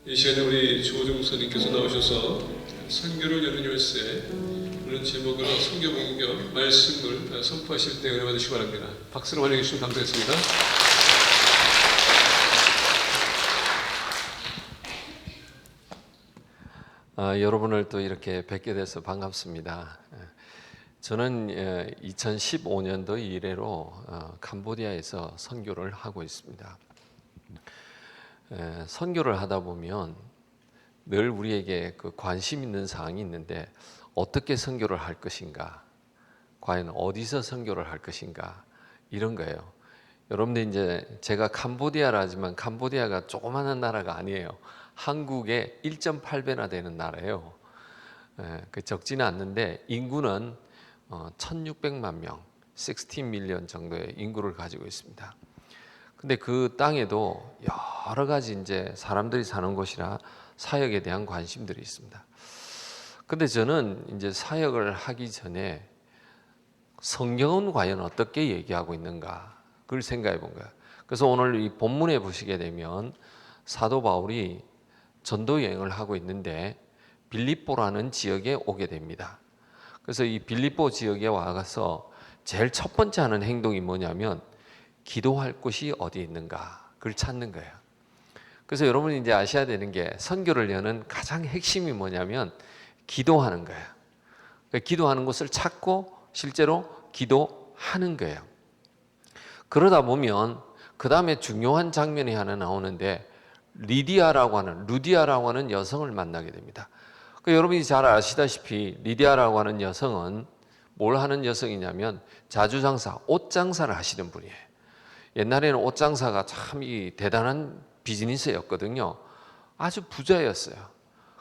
이 시간에 우리 조호중 목사님께서 나오셔서 선교를 여는 열쇠 그런 제목으로 선교 공격 말씀을 선포하실 때 은혜 받으시기 바랍니다. 박수로 환영해 주시면 감사하겠습니다. 여러분을 또 이렇게 뵙게 돼서 반갑습니다. 저는 2015년도 이래로 캄보디아에서 선교를 하고 있습니다. 선교를 하다 보면 늘 우리에게 그 관심 있는 사항이 있는데 어떻게 선교를 할 것인가, 과연 어디서 선교를 할 것인가, 이런 거예요. 여러분들 이제 제가 캄보디아라지만 캄보디아가 조그마한 나라가 아니에요. 한국의 1.8배나 되는 나라예요. 적지는 않는데 인구는 1600만 명, 16 밀리언 정도의 인구를 가지고 있습니다. 근데 그 땅에도 여러 가지 이제 사람들이 사는 곳이라 사역에 대한 관심들이 있습니다. 근데 저는 이제 사역을 하기 전에 성경은 과연 어떻게 얘기하고 있는가, 그걸 생각해 본 거예요. 그래서 오늘 이 본문에 보시게 되면 사도 바울이 전도 여행을 하고 있는데 빌립보라는 지역에 오게 됩니다. 그래서 이 빌립보 지역에 와서 제일 첫 번째 하는 행동이 뭐냐면 기도할 곳이 어디 있는가, 그걸 찾는 거예요. 그래서 여러분이 이제 아셔야 되는 게 선교를 여는 가장 핵심이 뭐냐면 기도하는 거예요. 그러니까 기도하는 곳을 찾고 실제로 기도하는 거예요. 그러다 보면 그 다음에 중요한 장면이 하나 나오는데 루디아라고 하는 여성을 만나게 됩니다. 그러니까 여러분이 잘 아시다시피 루디아라고 하는 여성은 뭘 하는 여성이냐면 자주장사, 옷장사를 하시는 분이에요. 옛날에는 옷장사가 참 대단한 비즈니스였거든요. 아주 부자였어요.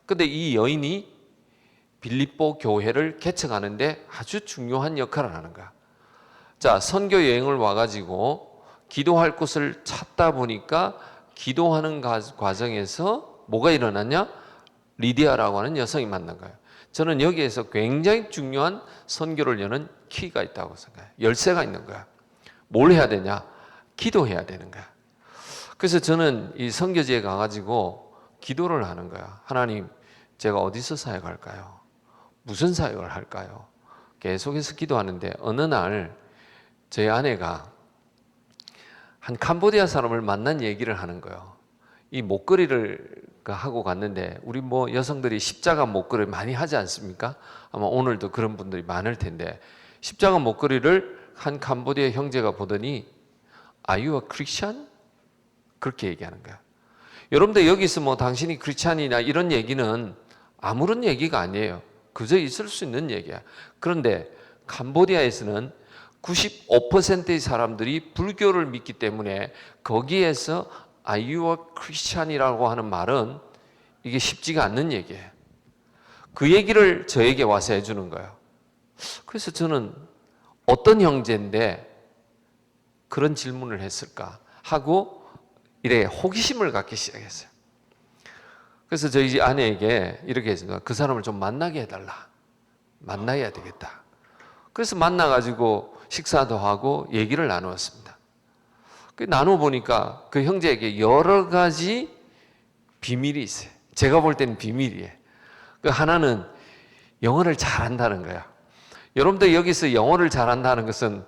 근데 이 여인이 빌립보 교회를 개척하는데 아주 중요한 역할을 하는 거야. 자, 선교 여행을 와가지고 기도할 곳을 찾다 보니까 기도하는 과정에서 뭐가 일어났냐? 리디아라고 하는 여성이 만난 거예요. 저는 여기에서 굉장히 중요한 선교를 여는 키가 있다고 생각해요. 열쇠가 있는 거야. 뭘 해야 되냐? 기도해야 되는 거야. 그래서 저는 이 선교지에 가가지고 기도를 하는 거야. 하나님, 제가 어디서 사역할까요? 무슨 사역을 할까요? 계속해서 기도하는데 어느 날 저희 아내가 한 캄보디아 사람을 만난 얘기를 하는 거예요. 이 목걸이를 하고 갔는데 우리 뭐 여성들이 십자가 목걸이 많이 하지 않습니까? 아마 오늘도 그런 분들이 많을 텐데 십자가 목걸이를 한 캄보디아 형제가 보더니 Are you a Christian? 그렇게 얘기하는 거야. 여러분들 여기서 뭐 당신이 크리스찬이나 이런 얘기는 아무런 얘기가 아니에요. 그저 있을 수 있는 얘기야. 그런데 캄보디아에서는 95%의 사람들이 불교를 믿기 때문에 거기에서 Are you a Christian이라고 하는 말은 이게 쉽지가 않는 얘기예요. 그 얘기를 저에게 와서 해주는 거예요. 그래서 저는 어떤 형제인데 그런 질문을 했을까 하고 이래 호기심을 갖기 시작했어요. 그래서 저희 아내에게 이렇게 했습니다. 그 사람을 좀 만나게 해달라. 만나야 되겠다. 그래서 만나가지고 식사도 하고 얘기를 나누었습니다. 나눠보니까 그 형제에게 여러 가지 비밀이 있어요. 제가 볼 때는 비밀이에요. 그 하나는 영어를 잘한다는 거야. 여러분들 여기서 영어를 잘한다는 것은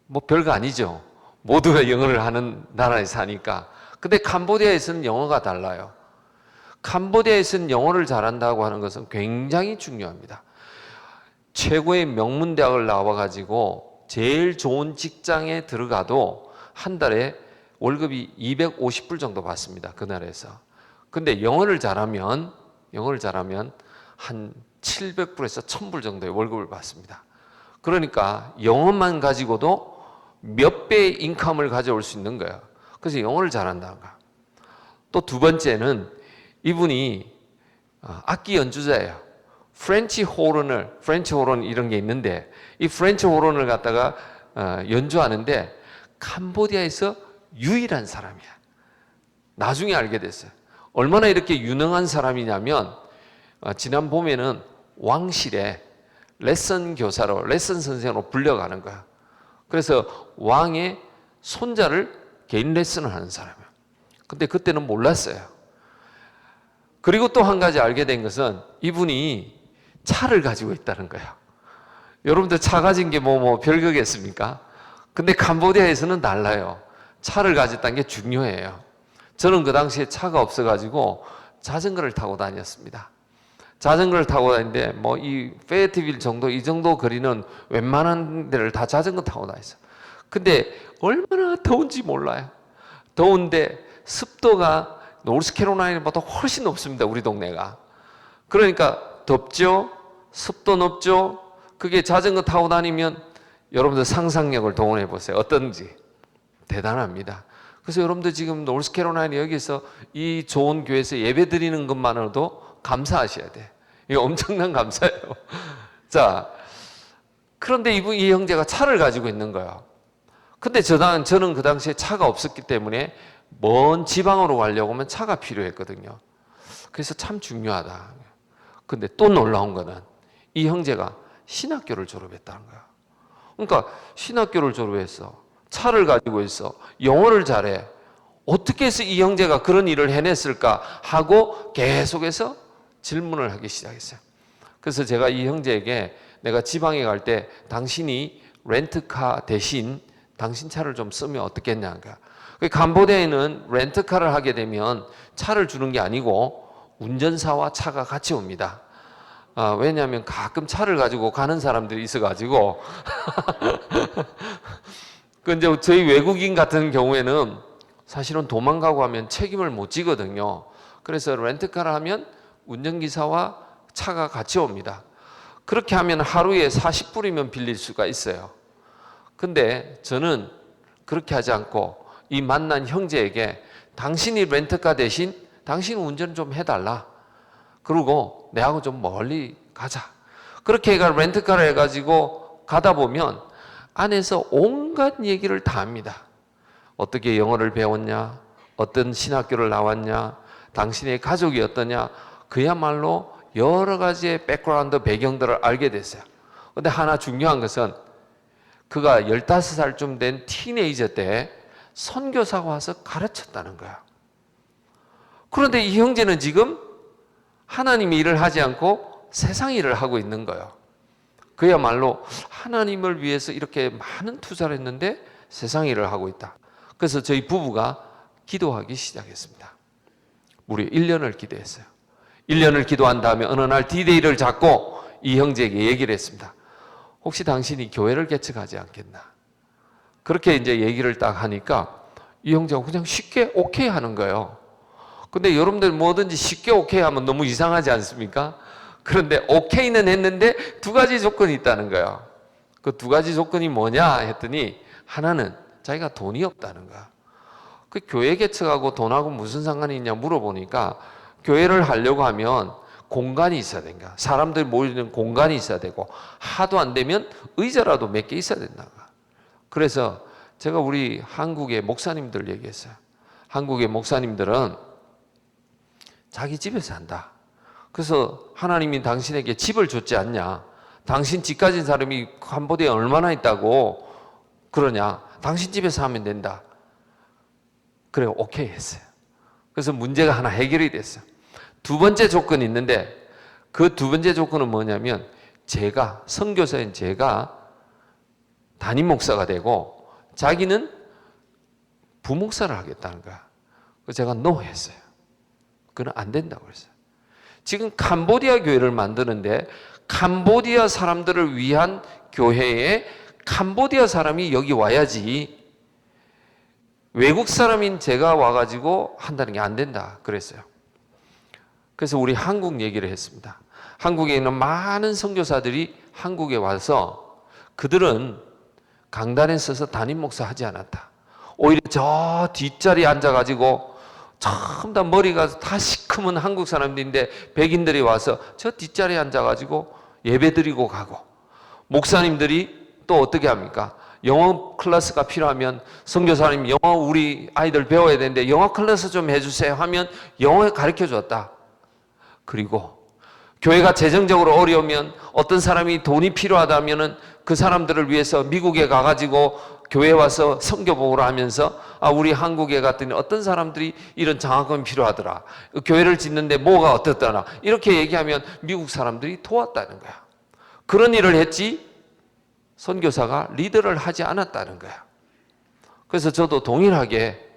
뭐 별거 아니죠. 모두가 영어를 하는 나라에 사니까. 근데 캄보디아에서는 영어가 달라요. 캄보디아에서는 영어를 잘한다고 하는 것은 굉장히 중요합니다. 최고의 명문대학을 나와가지고 제일 좋은 직장에 들어가도 한 달에 월급이 250불 정도 받습니다. 그 나라에서. 근데 영어를 잘하면 한 700불에서 1000불 정도의 월급을 받습니다. 그러니까 영어만 가지고도 몇 배의 인컴을 가져올 수 있는 거예요. 그래서 영어를 잘한다는 거야. 또 두 번째는 이분이 악기 연주자예요. 프렌치 호른 이런 게 있는데 이 프렌치 호른을 갖다가 연주하는데 캄보디아에서 유일한 사람이야. 나중에 알게 됐어요. 얼마나 이렇게 유능한 사람이냐면 지난 봄에는 왕실에 레슨 선생으로 불려가는 거야. 그래서 왕의 손자를 개인 레슨을 하는 사람이야. 근데 그때는 몰랐어요. 그리고 또 한 가지 알게 된 것은 이분이 차를 가지고 있다는 거예요. 여러분들 차 가진 게 뭐 별거겠습니까? 근데 캄보디아에서는 달라요. 차를 가졌다는 게 중요해요. 저는 그 당시에 차가 없어가지고 자전거를 타고 다녔습니다. 자전거를 타고 다니는데 뭐 이 페이트빌 정도 이 정도 거리는 웬만한 데를 다 자전거 타고 다녔어요. 근데 얼마나 더운지 몰라요. 더운데 습도가 노스캐롤라이나보다 훨씬 높습니다. 우리 동네가. 그러니까 덥죠? 습도 높죠? 그게 자전거 타고 다니면 여러분들 상상력을 동원해 보세요. 어떤지. 대단합니다. 그래서 여러분들 지금 노스캐롤라이나 여기서 이 좋은 교회에서 예배 드리는 것만으로도 감사하셔야 돼. 이거 엄청난 감사예요. 자, 그런데 이 형제가 차를 가지고 있는 거예요. 근데 저는 그 당시에 차가 없었기 때문에 먼 지방으로 가려고 하면 차가 필요했거든요. 그래서 참 중요하다. 근데 또 놀라운 거는 이 형제가 신학교를 졸업했다는 거야. 그러니까 신학교를 졸업했어. 차를 가지고 있어. 영어를 잘해. 어떻게 해서 이 형제가 그런 일을 해냈을까 하고 계속해서 질문을 하기 시작했어요. 그래서 제가 이 형제에게 내가 지방에 갈 때 당신이 렌트카 대신 당신 차를 좀 쓰면 어떻겠냐. 캄보디아에는 렌트카를 하게 되면 차를 주는 게 아니고 운전사와 차가 같이 옵니다. 왜냐하면 가끔 차를 가지고 가는 사람들이 있어가지고 근데 저희 외국인 같은 경우에는 사실은 도망가고 하면 책임을 못 지거든요. 그래서 렌트카를 하면 운전기사와 차가 같이 옵니다. 그렇게 하면 하루에 40불이면 빌릴 수가 있어요. 근데 저는 그렇게 하지 않고 이 만난 형제에게 당신이 렌트카 대신 당신 운전 좀 해달라. 그리고 내하고 좀 멀리 가자. 그렇게 해가 렌트카를 해가지고 가다 보면 안에서 온갖 얘기를 다 합니다. 어떻게 영어를 배웠냐? 어떤 신학교를 나왔냐? 당신의 가족이 어떠냐? 그야말로 여러 가지의 백그라운드 배경들을 알게 됐어요. 근데 하나 중요한 것은 그가 15살쯤 된 티네이저 때 선교사가 와서 가르쳤다는 거야. 그런데 이 형제는 지금 하나님의 일을 하지 않고 세상 일을 하고 있는 거예요. 그야말로 하나님을 위해서 이렇게 많은 투자를 했는데 세상 일을 하고 있다. 그래서 저희 부부가 기도하기 시작했습니다. 무려 1년을 기도했어요. 1년을 기도한 다음에 어느 날 디데이를 잡고 이 형제에게 얘기를 했습니다. 혹시 당신이 교회를 개척하지 않겠나? 그렇게 이제 얘기를 딱 하니까 이 형제가 그냥 쉽게 오케이 하는 거예요. 근데 여러분들 뭐든지 쉽게 오케이 하면 너무 이상하지 않습니까? 그런데 오케이는 했는데 두 가지 조건이 있다는 거예요. 그 두 가지 조건이 뭐냐 했더니 하나는 자기가 돈이 없다는 거야. 그 교회 개척하고 돈하고 무슨 상관이 있냐 물어보니까 교회를 하려고 하면 공간이 있어야 된다. 사람들 모이는 공간이 있어야 되고 하도 안 되면 의자라도 몇 개 있어야 된다. 그래서 제가 우리 한국의 목사님들 얘기했어요. 한국의 목사님들은 자기 집에서 한다. 그래서 하나님이 당신에게 집을 줬지 않냐? 당신 집 가진 사람이 캄보디아에 얼마나 있다고 그러냐? 당신 집에서 하면 된다. 그래, 오케이 했어요. 그래서 문제가 하나 해결이 됐어요. 두 번째 조건이 있는데 그 두 번째 조건은 뭐냐면 제가 선교사인 제가 담임 목사가 되고 자기는 부목사를 하겠다는 거야. 그래서 제가 노 했어요. 그건 안 된다고 그랬어요. 지금 캄보디아 교회를 만드는데 캄보디아 사람들을 위한 교회에 캄보디아 사람이 여기 와야지 외국 사람인 제가 와가지고 한다는 게 안 된다 그랬어요. 그래서 우리 한국 얘기를 했습니다. 한국에 있는 많은 선교사들이 한국에 와서 그들은 강단에 서서 담임 목사 하지 않았다. 오히려 저 뒷자리에 앉아가지고 전부 다 머리가 다 시커먼 한국 사람들인데 백인들이 와서 저 뒷자리에 앉아가지고 예배 드리고 가고 목사님들이 또 어떻게 합니까? 영어 클래스가 필요하면 선교사님 영어 우리 아이들 배워야 되는데 영어 클래스 좀 해주세요 하면 영어 가르쳐 줬다. 그리고 교회가 재정적으로 어려우면 어떤 사람이 돈이 필요하다면은 그 사람들을 위해서 미국에 가가지고 교회 와서 선교 보고를 하면서 우리 한국에 갔더니 어떤 사람들이 이런 장학금이 필요하더라. 교회를 짓는데 뭐가 어떻더라. 이렇게 얘기하면 미국 사람들이 도왔다는 거야. 그런 일을 했지 선교사가 리더를 하지 않았다는 거야. 그래서 저도 동일하게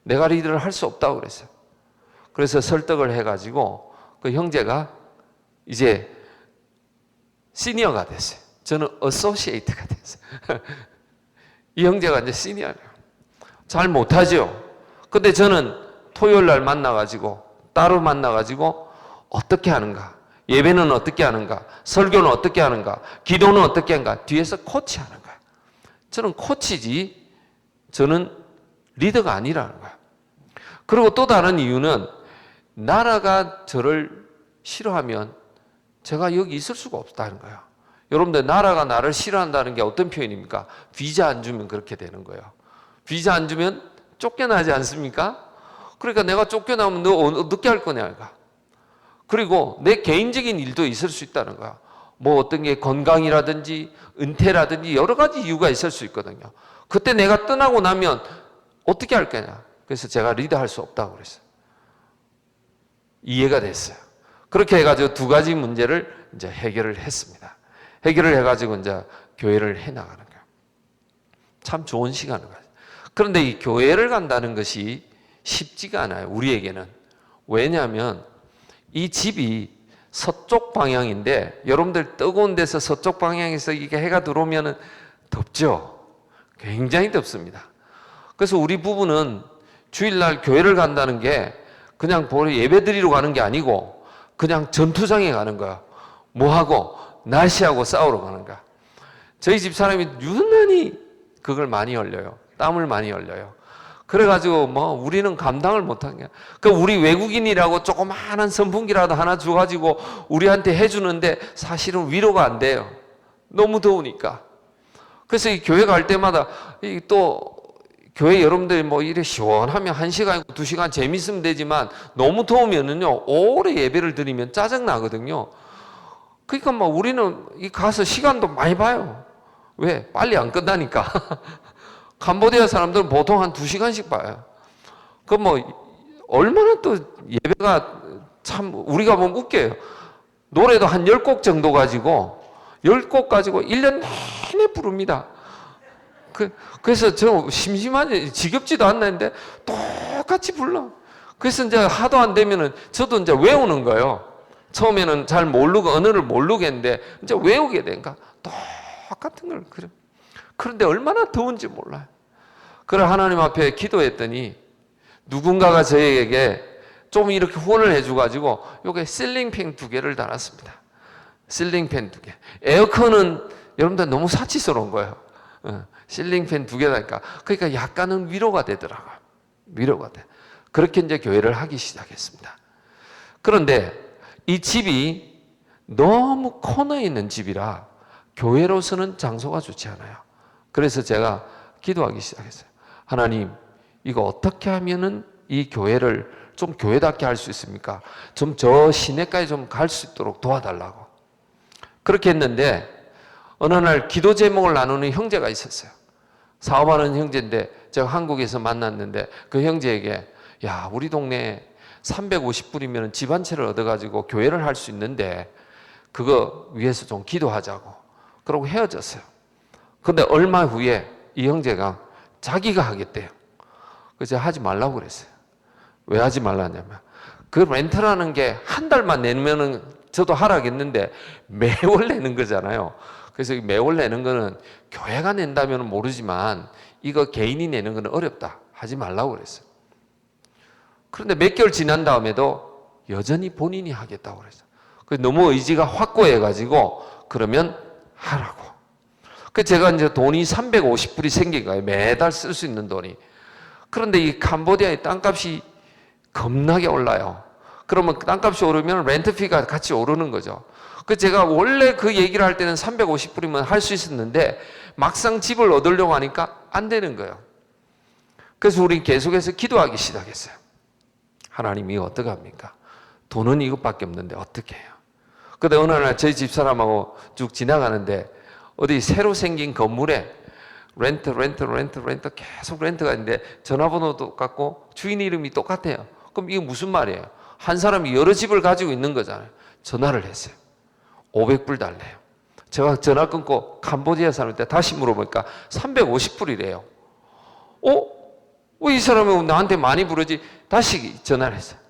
내가 리더를 할 수 없다고 그랬어요. 그래서 설득을 해가지고 그 형제가 이제 시니어가 됐어요. 저는 어소시에이트가 됐어요. 이 형제가 이제 시니어예요. 잘 못하죠. 근데 저는 토요일 날 만나가지고 따로 만나가지고 어떻게 하는가, 예배는 어떻게 하는가, 설교는 어떻게 하는가, 기도는 어떻게 하는가 뒤에서 코치하는 거야. 저는 코치지 저는 리더가 아니라는 거야. 그리고 또 다른 이유는 나라가 저를 싫어하면 제가 여기 있을 수가 없다는 거야. 여러분들 나라가 나를 싫어한다는 게 어떤 표현입니까? 비자 안 주면 그렇게 되는 거예요. 비자 안 주면 쫓겨나지 않습니까? 그러니까 내가 쫓겨나면 너 어떻게 할 거냐. 그리고 내 개인적인 일도 있을 수 있다는 거야. 뭐 어떤 게 건강이라든지 은퇴라든지 여러 가지 이유가 있을 수 있거든요. 그때 내가 떠나고 나면 어떻게 할 거냐. 그래서 제가 리더할 수 없다고 그랬어요. 이해가 됐어요. 그렇게 해가지고 두 가지 문제를 이제 해결을 했습니다. 해결을 해가지고 이제 교회를 해나가는 거예요. 참 좋은 시간을 가져요. 그런데 이 교회를 간다는 것이 쉽지가 않아요. 우리에게는. 왜냐하면 이 집이 서쪽 방향인데 여러분들 뜨거운 데서 서쪽 방향에서 이게 해가 들어오면 덥죠. 굉장히 덥습니다. 그래서 우리 부부는 주일날 교회를 간다는 게 그냥 예배 드리러 가는 게 아니고 그냥 전투장에 가는 거야. 뭐하고? 날씨하고 싸우러 가는 거야. 저희 집 사람이 유난히 그걸 많이 흘려요. 땀을 많이 흘려요. 그래가지고 우리는 감당을 못한 거야. 그 우리 외국인이라고 조그마한 선풍기라도 하나 줘가지고 우리한테 해주는데 사실은 위로가 안 돼요. 너무 더우니까. 그래서 이 교회 갈 때마다 또 교회 여러분들이 이래 시원하면 1시간, 2시간 재밌으면 되지만 너무 더우면은요, 오래 예배를 드리면 짜증나거든요. 그러니까 우리는 가서 시간도 많이 봐요. 왜? 빨리 안 끝나니까. 캄보디아 사람들은 보통 한 2시간씩 봐요. 얼마나 또 예배가 참, 우리가 보면 웃겨요. 노래도 한 10곡 정도 가지고, 10곡 가지고 1년 내내 부릅니다. 그래서 저 심심하지, 지겹지도 않는데 똑같이 불러. 그래서 이제 하도 안 되면은 저도 이제 외우는 거예요. 처음에는 잘 모르고, 언어를 모르겠는데, 이제 외우게 되니까 똑같은 걸, 그래. 그런데 얼마나 더운지 몰라요. 그래, 하나님 앞에 기도했더니, 누군가가 저에게 좀 이렇게 후원을 해줘가지고, 요게 실링팬 2개를 달았습니다. 실링팬 2개. 에어컨은 여러분들 너무 사치스러운 거예요. 실링팬 2개다니까. 그러니까 약간은 위로가 되더라고요. 위로가 돼. 그렇게 이제 교회를 하기 시작했습니다. 그런데, 이 집이 너무 코너에 있는 집이라 교회로서는 장소가 좋지 않아요. 그래서 제가 기도하기 시작했어요. 하나님, 이거 어떻게 하면은 이 교회를 좀 교회답게 할 수 있습니까? 좀 저 시내까지 좀 갈 수 있도록 도와달라고. 그렇게 했는데 어느 날 기도 제목을 나누는 형제가 있었어요. 사업하는 형제인데 제가 한국에서 만났는데 그 형제에게 야, 우리 동네에 350불이면 집 한 채를 얻어가지고 교회를 할 수 있는데 그거 위해서 좀 기도하자고. 그러고 헤어졌어요. 근데 얼마 후에 이 형제가 자기가 하겠대요. 그래서 하지 말라고 그랬어요. 왜 하지 말라냐면 그 렌트라는 게 한 달만 내면은 저도 하라겠는데 매월 내는 거잖아요. 그래서 매월 내는 거는 교회가 낸다면 모르지만 이거 개인이 내는 거는 어렵다. 하지 말라고 그랬어요. 그런데 몇 개월 지난 다음에도 여전히 본인이 하겠다고 그랬어요. 너무 의지가 확고해가지고 그러면 하라고. 그래서 제가 이제 돈이 350불이 생긴 거예요. 매달 쓸 수 있는 돈이. 그런데 이 캄보디아의 땅값이 겁나게 올라요. 그러면 땅값이 오르면 렌트피가 같이 오르는 거죠. 그래서 제가 원래 그 얘기를 할 때는 350불이면 할 수 있었는데 막상 집을 얻으려고 하니까 안 되는 거예요. 그래서 우리 계속해서 기도하기 시작했어요. 하나님 이거 어떻게 합니까? 돈은 이것밖에 없는데 어떻게 해요? 근데 어느 날 저희 집사람하고 쭉 지나가는데 어디 새로 생긴 건물에 렌트 계속 렌트가 있는데 전화번호도 똑같고 주인 이름이 똑같아요. 그럼 이게 무슨 말이에요? 한 사람이 여러 집을 가지고 있는 거잖아요. 전화를 했어요. 500불 달래요. 제가 전화 끊고 캄보디아 사람한테 다시 물어보니까 350불이래요. 왜 이 사람이 나한테 많이 부르지? 다시 전화를 했어요.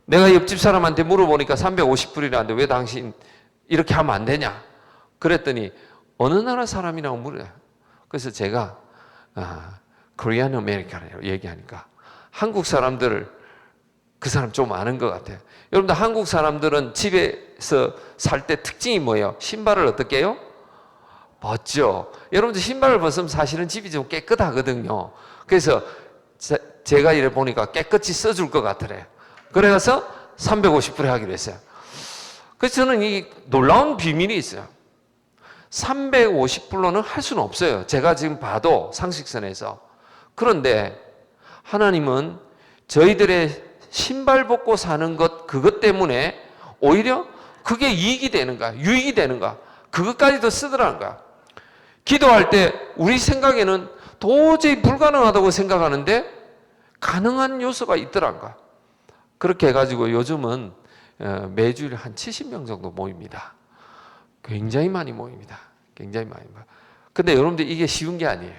내가 옆집 사람한테 물어보니까 350불이라는데 왜 당신 이렇게 하면 안 되냐? 그랬더니 어느 나라 사람이라고 물어요. 그래서 제가 Korean American이라고 얘기하니까 한국 사람들을 그 사람 좀 아는 것 같아요. 여러분들 한국 사람들은 집에서 살 때 특징이 뭐예요? 신발을 어떻게 해요? 벗죠. 여러분들 신발을 벗으면 사실은 집이 좀 깨끗하거든요. 그래서 제가 이래 보니까 깨끗이 써줄 것 같더래요. 그래서 350불에 하기로 했어요. 그래서 저는 이 놀라운 비밀이 있어요. 350불로는 할 수는 없어요. 제가 지금 봐도 상식선에서. 그런데 하나님은 저희들의 신발 벗고 사는 것, 그것 때문에 오히려 그게 이익이 되는 거야. 유익이 되는 거야. 그것까지도 쓰더라는 거야. 기도할 때 우리 생각에는 도저히 불가능하다고 생각하는데 가능한 요소가 있더라는 거야. 그렇게 해가지고 요즘은 매주일 한 70명 정도 모입니다. 굉장히 많이 모입니다. 굉장히 많이 모여요. 근데 여러분들 이게 쉬운 게 아니에요.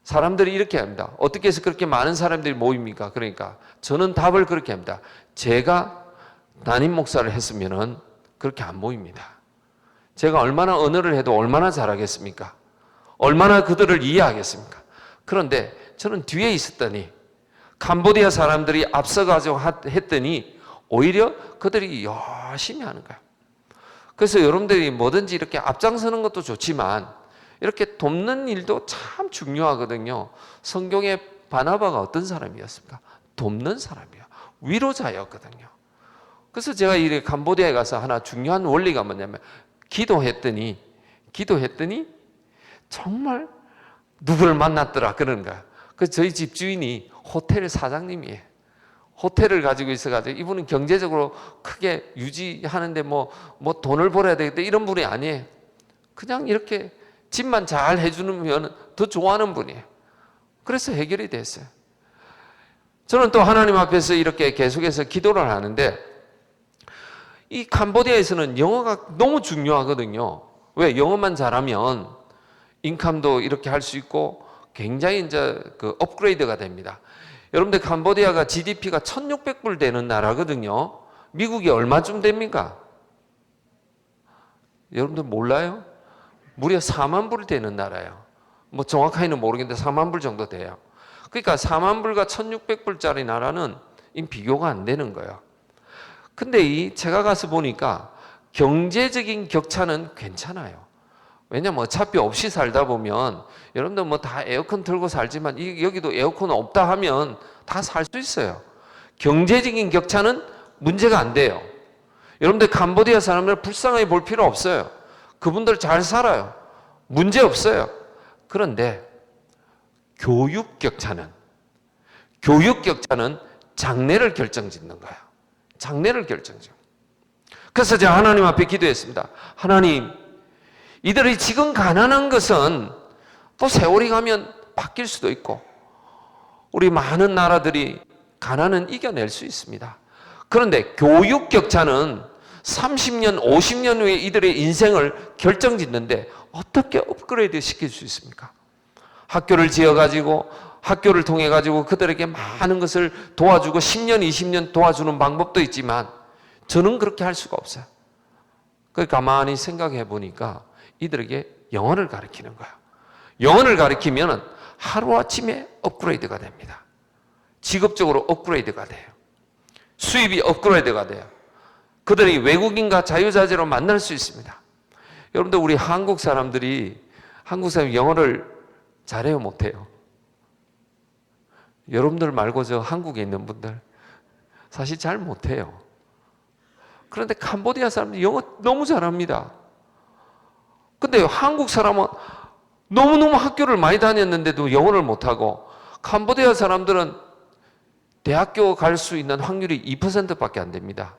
사람들이 이렇게 합니다. 어떻게 해서 그렇게 많은 사람들이 모입니까? 그러니까 저는 답을 그렇게 합니다. 제가 담임 목사를 했으면은 그렇게 안 모입니다. 제가 얼마나 언어를 해도 얼마나 잘하겠습니까? 얼마나 그들을 이해하겠습니까? 그런데 저는 뒤에 있었더니 캄보디아 사람들이 앞서가지고 했더니 오히려 그들이 열심히 하는 거야. 그래서 여러분들이 뭐든지 이렇게 앞장서는 것도 좋지만 이렇게 돕는 일도 참 중요하거든요. 성경의 바나바가 어떤 사람이었습니까? 돕는 사람이야. 위로자였거든요. 그래서 제가 이 캄보디아에 가서 하나 중요한 원리가 뭐냐면 기도했더니 정말 누구를 만났더라 그러는 거야. 그래서 저희 집 주인이 호텔 사장님이에요. 호텔을 가지고 있어가지고 이분은 경제적으로 크게 유지하는데 뭐 돈을 벌어야 되겠다 이런 분이 아니에요. 그냥 이렇게 집만 잘 해주면 더 좋아하는 분이에요. 그래서 해결이 됐어요. 저는 또 하나님 앞에서 이렇게 계속해서 기도를 하는데 이 캄보디아에서는 영어가 너무 중요하거든요. 왜? 영어만 잘하면 인컴도 이렇게 할 수 있고 굉장히 이제 그 업그레이드가 됩니다. 여러분들 캄보디아가 GDP가 1,600불 되는 나라거든요. 미국이 얼마쯤 됩니까? 여러분들 몰라요? 무려 4만 불 되는 나라예요. 뭐 정확하게는 모르겠는데 4만 불 정도 돼요. 그러니까 4만 불과 1,600불짜리 나라는 비교가 안 되는 거예요. 근데 제가 가서 보니까 경제적인 격차는 괜찮아요. 왜냐면 어차피 없이 살다 보면 여러분들 뭐 다 에어컨 틀고 살지만 여기도 에어컨 없다 하면 다 살 수 있어요. 경제적인 격차는 문제가 안 돼요. 여러분들 캄보디아 사람들 불쌍하게 볼 필요 없어요. 그분들 잘 살아요. 문제 없어요. 그런데 교육 격차는 장래를 결정짓는 거예요. 장래를 결정짓는 거예요. 그래서 제가 하나님 앞에 기도했습니다. 하나님, 이들이 지금 가난한 것은 또 세월이 가면 바뀔 수도 있고 우리 많은 나라들이 가난은 이겨낼 수 있습니다. 그런데 교육 격차는 30년, 50년 후에 이들의 인생을 결정짓는데 어떻게 업그레이드 시킬 수 있습니까? 학교를 지어가지고 학교를 통해가지고 그들에게 많은 것을 도와주고 10년, 20년 도와주는 방법도 있지만 저는 그렇게 할 수가 없어요. 그래서 가만히 생각해 보니까 이들에게 영어를 가르치는 거야. 영어를 가르치면 하루아침에 업그레이드가 됩니다. 직업적으로 업그레이드가 돼요. 수입이 업그레이드가 돼요. 그들이 외국인과 자유자재로 만날 수 있습니다. 여러분들 우리 한국 사람들이 영어를 잘해요, 못해요? 여러분들 말고 저 한국에 있는 분들 사실 잘 못해요. 그런데 캄보디아 사람들이 영어 너무 잘합니다. 근데 한국 사람은 너무너무 학교를 많이 다녔는데도 영어를 못하고 캄보디아 사람들은 대학교 갈 수 있는 확률이 2%밖에 안 됩니다.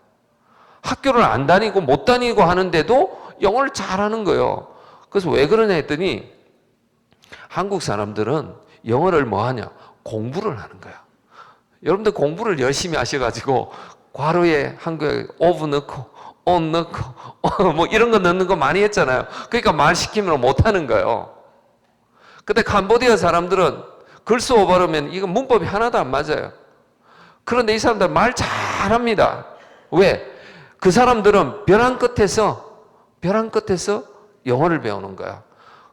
학교를 안 다니고 못 다니고 하는데도 영어를 잘하는 거예요. 그래서 왜 그러냐 했더니 한국 사람들은 영어를 뭐 하냐? 공부를 하는 거야. 여러분들 공부를 열심히 하셔가지고 괄호에 한국에 of 넣고 on 넣고 뭐 이런 거 넣는 거 많이 했잖아요. 그러니까 말 시키면 못 하는 거예요. 근데 캄보디아 사람들은 글 쓰고 바르면 이거 문법이 하나도 안 맞아요. 그런데 이 사람들 말 잘합니다. 왜? 그 사람들은 벼랑 끝에서 영어를 배우는 거야.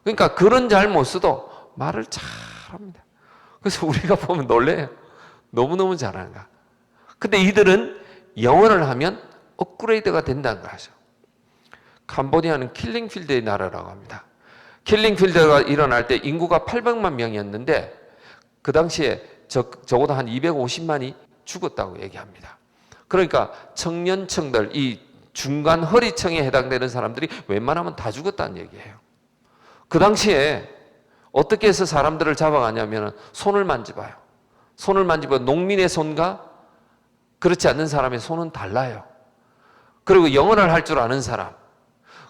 그러니까 글은 잘 못 써도 말을 잘합니다. 그래서 우리가 보면 놀래요. 너무너무 잘하는 거야. 근데 이들은 영어를 하면 업그레이드가 된다는 거죠. 캄보디아는 킬링필드의 나라라고 합니다. 킬링필드가 일어날 때 인구가 800만 명이었는데 그 당시에 적어도 한 250만이 죽었다고 얘기합니다. 그러니까 청년층들, 이 중간 허리층에 해당되는 사람들이 웬만하면 다 죽었다는 얘기예요. 그 당시에 어떻게 해서 사람들을 잡아가냐면 손을 만져봐요. 손을 만져봐. 농민의 손과 그렇지 않는 사람의 손은 달라요. 그리고 영어를 할 줄 아는 사람,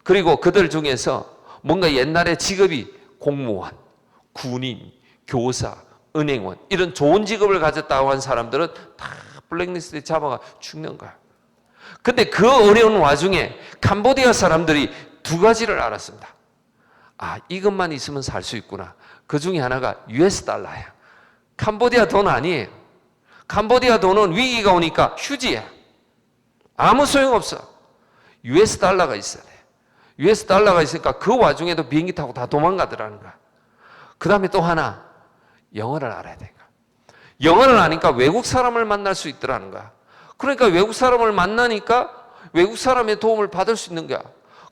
그리고 그들 중에서 뭔가 옛날에 직업이 공무원, 군인, 교사, 은행원 이런 좋은 직업을 가졌다고 한 사람들은 다 블랙리스트에 잡아가 죽는 거야. 근데 그 어려운 와중에 캄보디아 사람들이 두 가지를 알았습니다. 아, 이것만 있으면 살 수 있구나. 그 중에 하나가 US 달러야. 캄보디아 돈 아니에요. 캄보디아 돈은 위기가 오니까 휴지야. 아무 소용없어. US 달러가 있어야 돼. US 달러가 있으니까 그 와중에도 비행기 타고 다 도망가더라는 거야. 그 다음에 또 하나, 영어를 알아야 돼. 영어를 아니까 외국 사람을 만날 수 있더라는 거야. 그러니까 외국 사람을 만나니까 외국 사람의 도움을 받을 수 있는 거야.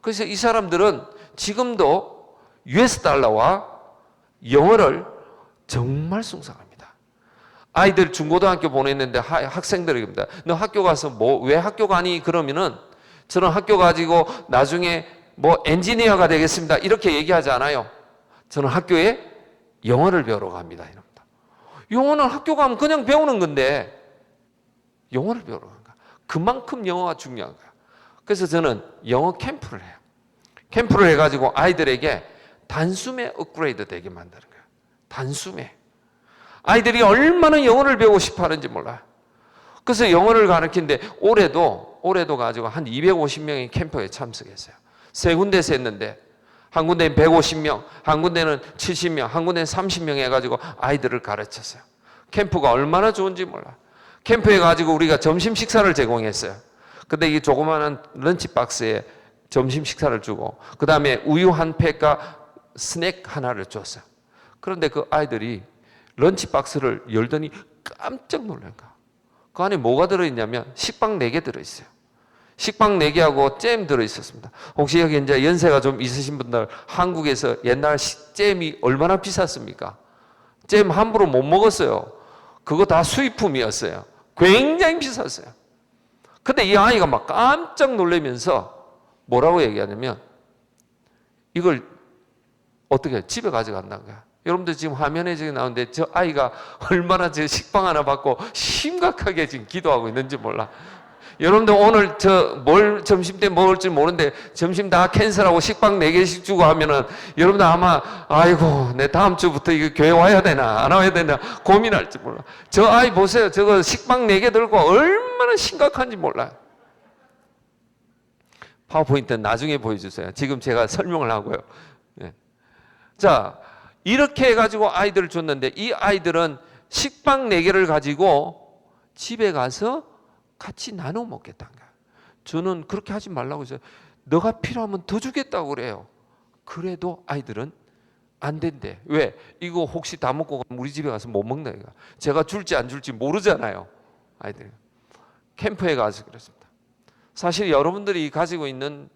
그래서 이 사람들은 지금도 US 달러와 영어를 정말 숭상합니다. 아이들 중고등학교 보냈는데 학생들입니다. 너 학교 가서 왜 학교 가니? 그러면은 저는 학교 가지고 나중에 엔지니어가 되겠습니다. 이렇게 얘기하지 않아요. 저는 학교에 영어를 배우러 갑니다. 이럽니다. 영어는 학교 가면 그냥 배우는 건데 영어를 배우러 간 거야. 그만큼 영어가 중요한 거야. 그래서 저는 영어 캠프를 해요. 캠프를 해가지고 아이들에게 단숨에 업그레이드 되게 만드는 거야. 단숨에. 아이들이 얼마나 영어를 배우고 싶어 하는지 몰라요. 그래서 영어를 가르치는데 올해도 가지고 한 250명이 캠프에 참석했어요. 세 군데서 했는데 한 군데는 150명, 한 군데는 70명, 한 군데는 30명 해가지고 아이들을 가르쳤어요. 캠프가 얼마나 좋은지 몰라요. 캠프에 가지고 우리가 점심 식사를 제공했어요. 근데 이 조그마한 런치박스에 점심 식사를 주고 그 다음에 우유 한 팩과 스낵 하나를 줬어요. 그런데 그 아이들이 런치박스를 열더니 깜짝 놀란 거야. 그 안에 뭐가 들어있냐면 식빵 4개 들어있어요. 식빵 4개하고 잼 들어있었습니다. 혹시 여기 이제 연세가 좀 있으신 분들 한국에서 옛날 잼이 얼마나 비쌌습니까? 잼 함부로 못 먹었어요. 그거 다 수입품이었어요. 굉장히 비쌌어요. 근데 이 아이가 막 깜짝 놀라면서 뭐라고 얘기하냐면 이걸 어떻게 집에 가져간다는 거야. 여러분들 지금 화면에 지금 나오는데 저 아이가 얼마나 저 식빵 하나 받고 심각하게 지금 기도하고 있는지 몰라. 여러분들 오늘 점심 때 먹을지 모르는데 점심 다 캔슬하고 식빵 4개씩 주고 하면은 여러분들 아마 아이고 내 다음 주부터 이거 교회 와야 되나 안 와야 되나 고민할지 몰라. 저 아이 보세요. 저거 식빵 4개 들고 얼마나 심각한지 몰라요. 파워포인트 나중에 보여주세요. 지금 제가 설명을 하고요. 네. 자, 이렇게 해가지고 아이들을 줬는데 이 아이들은 식빵 4개를 가지고 집에 가서 같이 나눠 먹겠다는 거야. 저는 그렇게 하지 말라고 했어요. 너가 필요하면 더 주겠다고 그래요. 그래도 아이들은 안 된대. 왜? 이거 혹시 다 먹고 가면 우리 집에 가서 못 먹나 이거. 제가 줄지 안 줄지 모르잖아요. 아이들. 캠프에 가서 그랬습니다. 사실 여러분들이 가지고 있는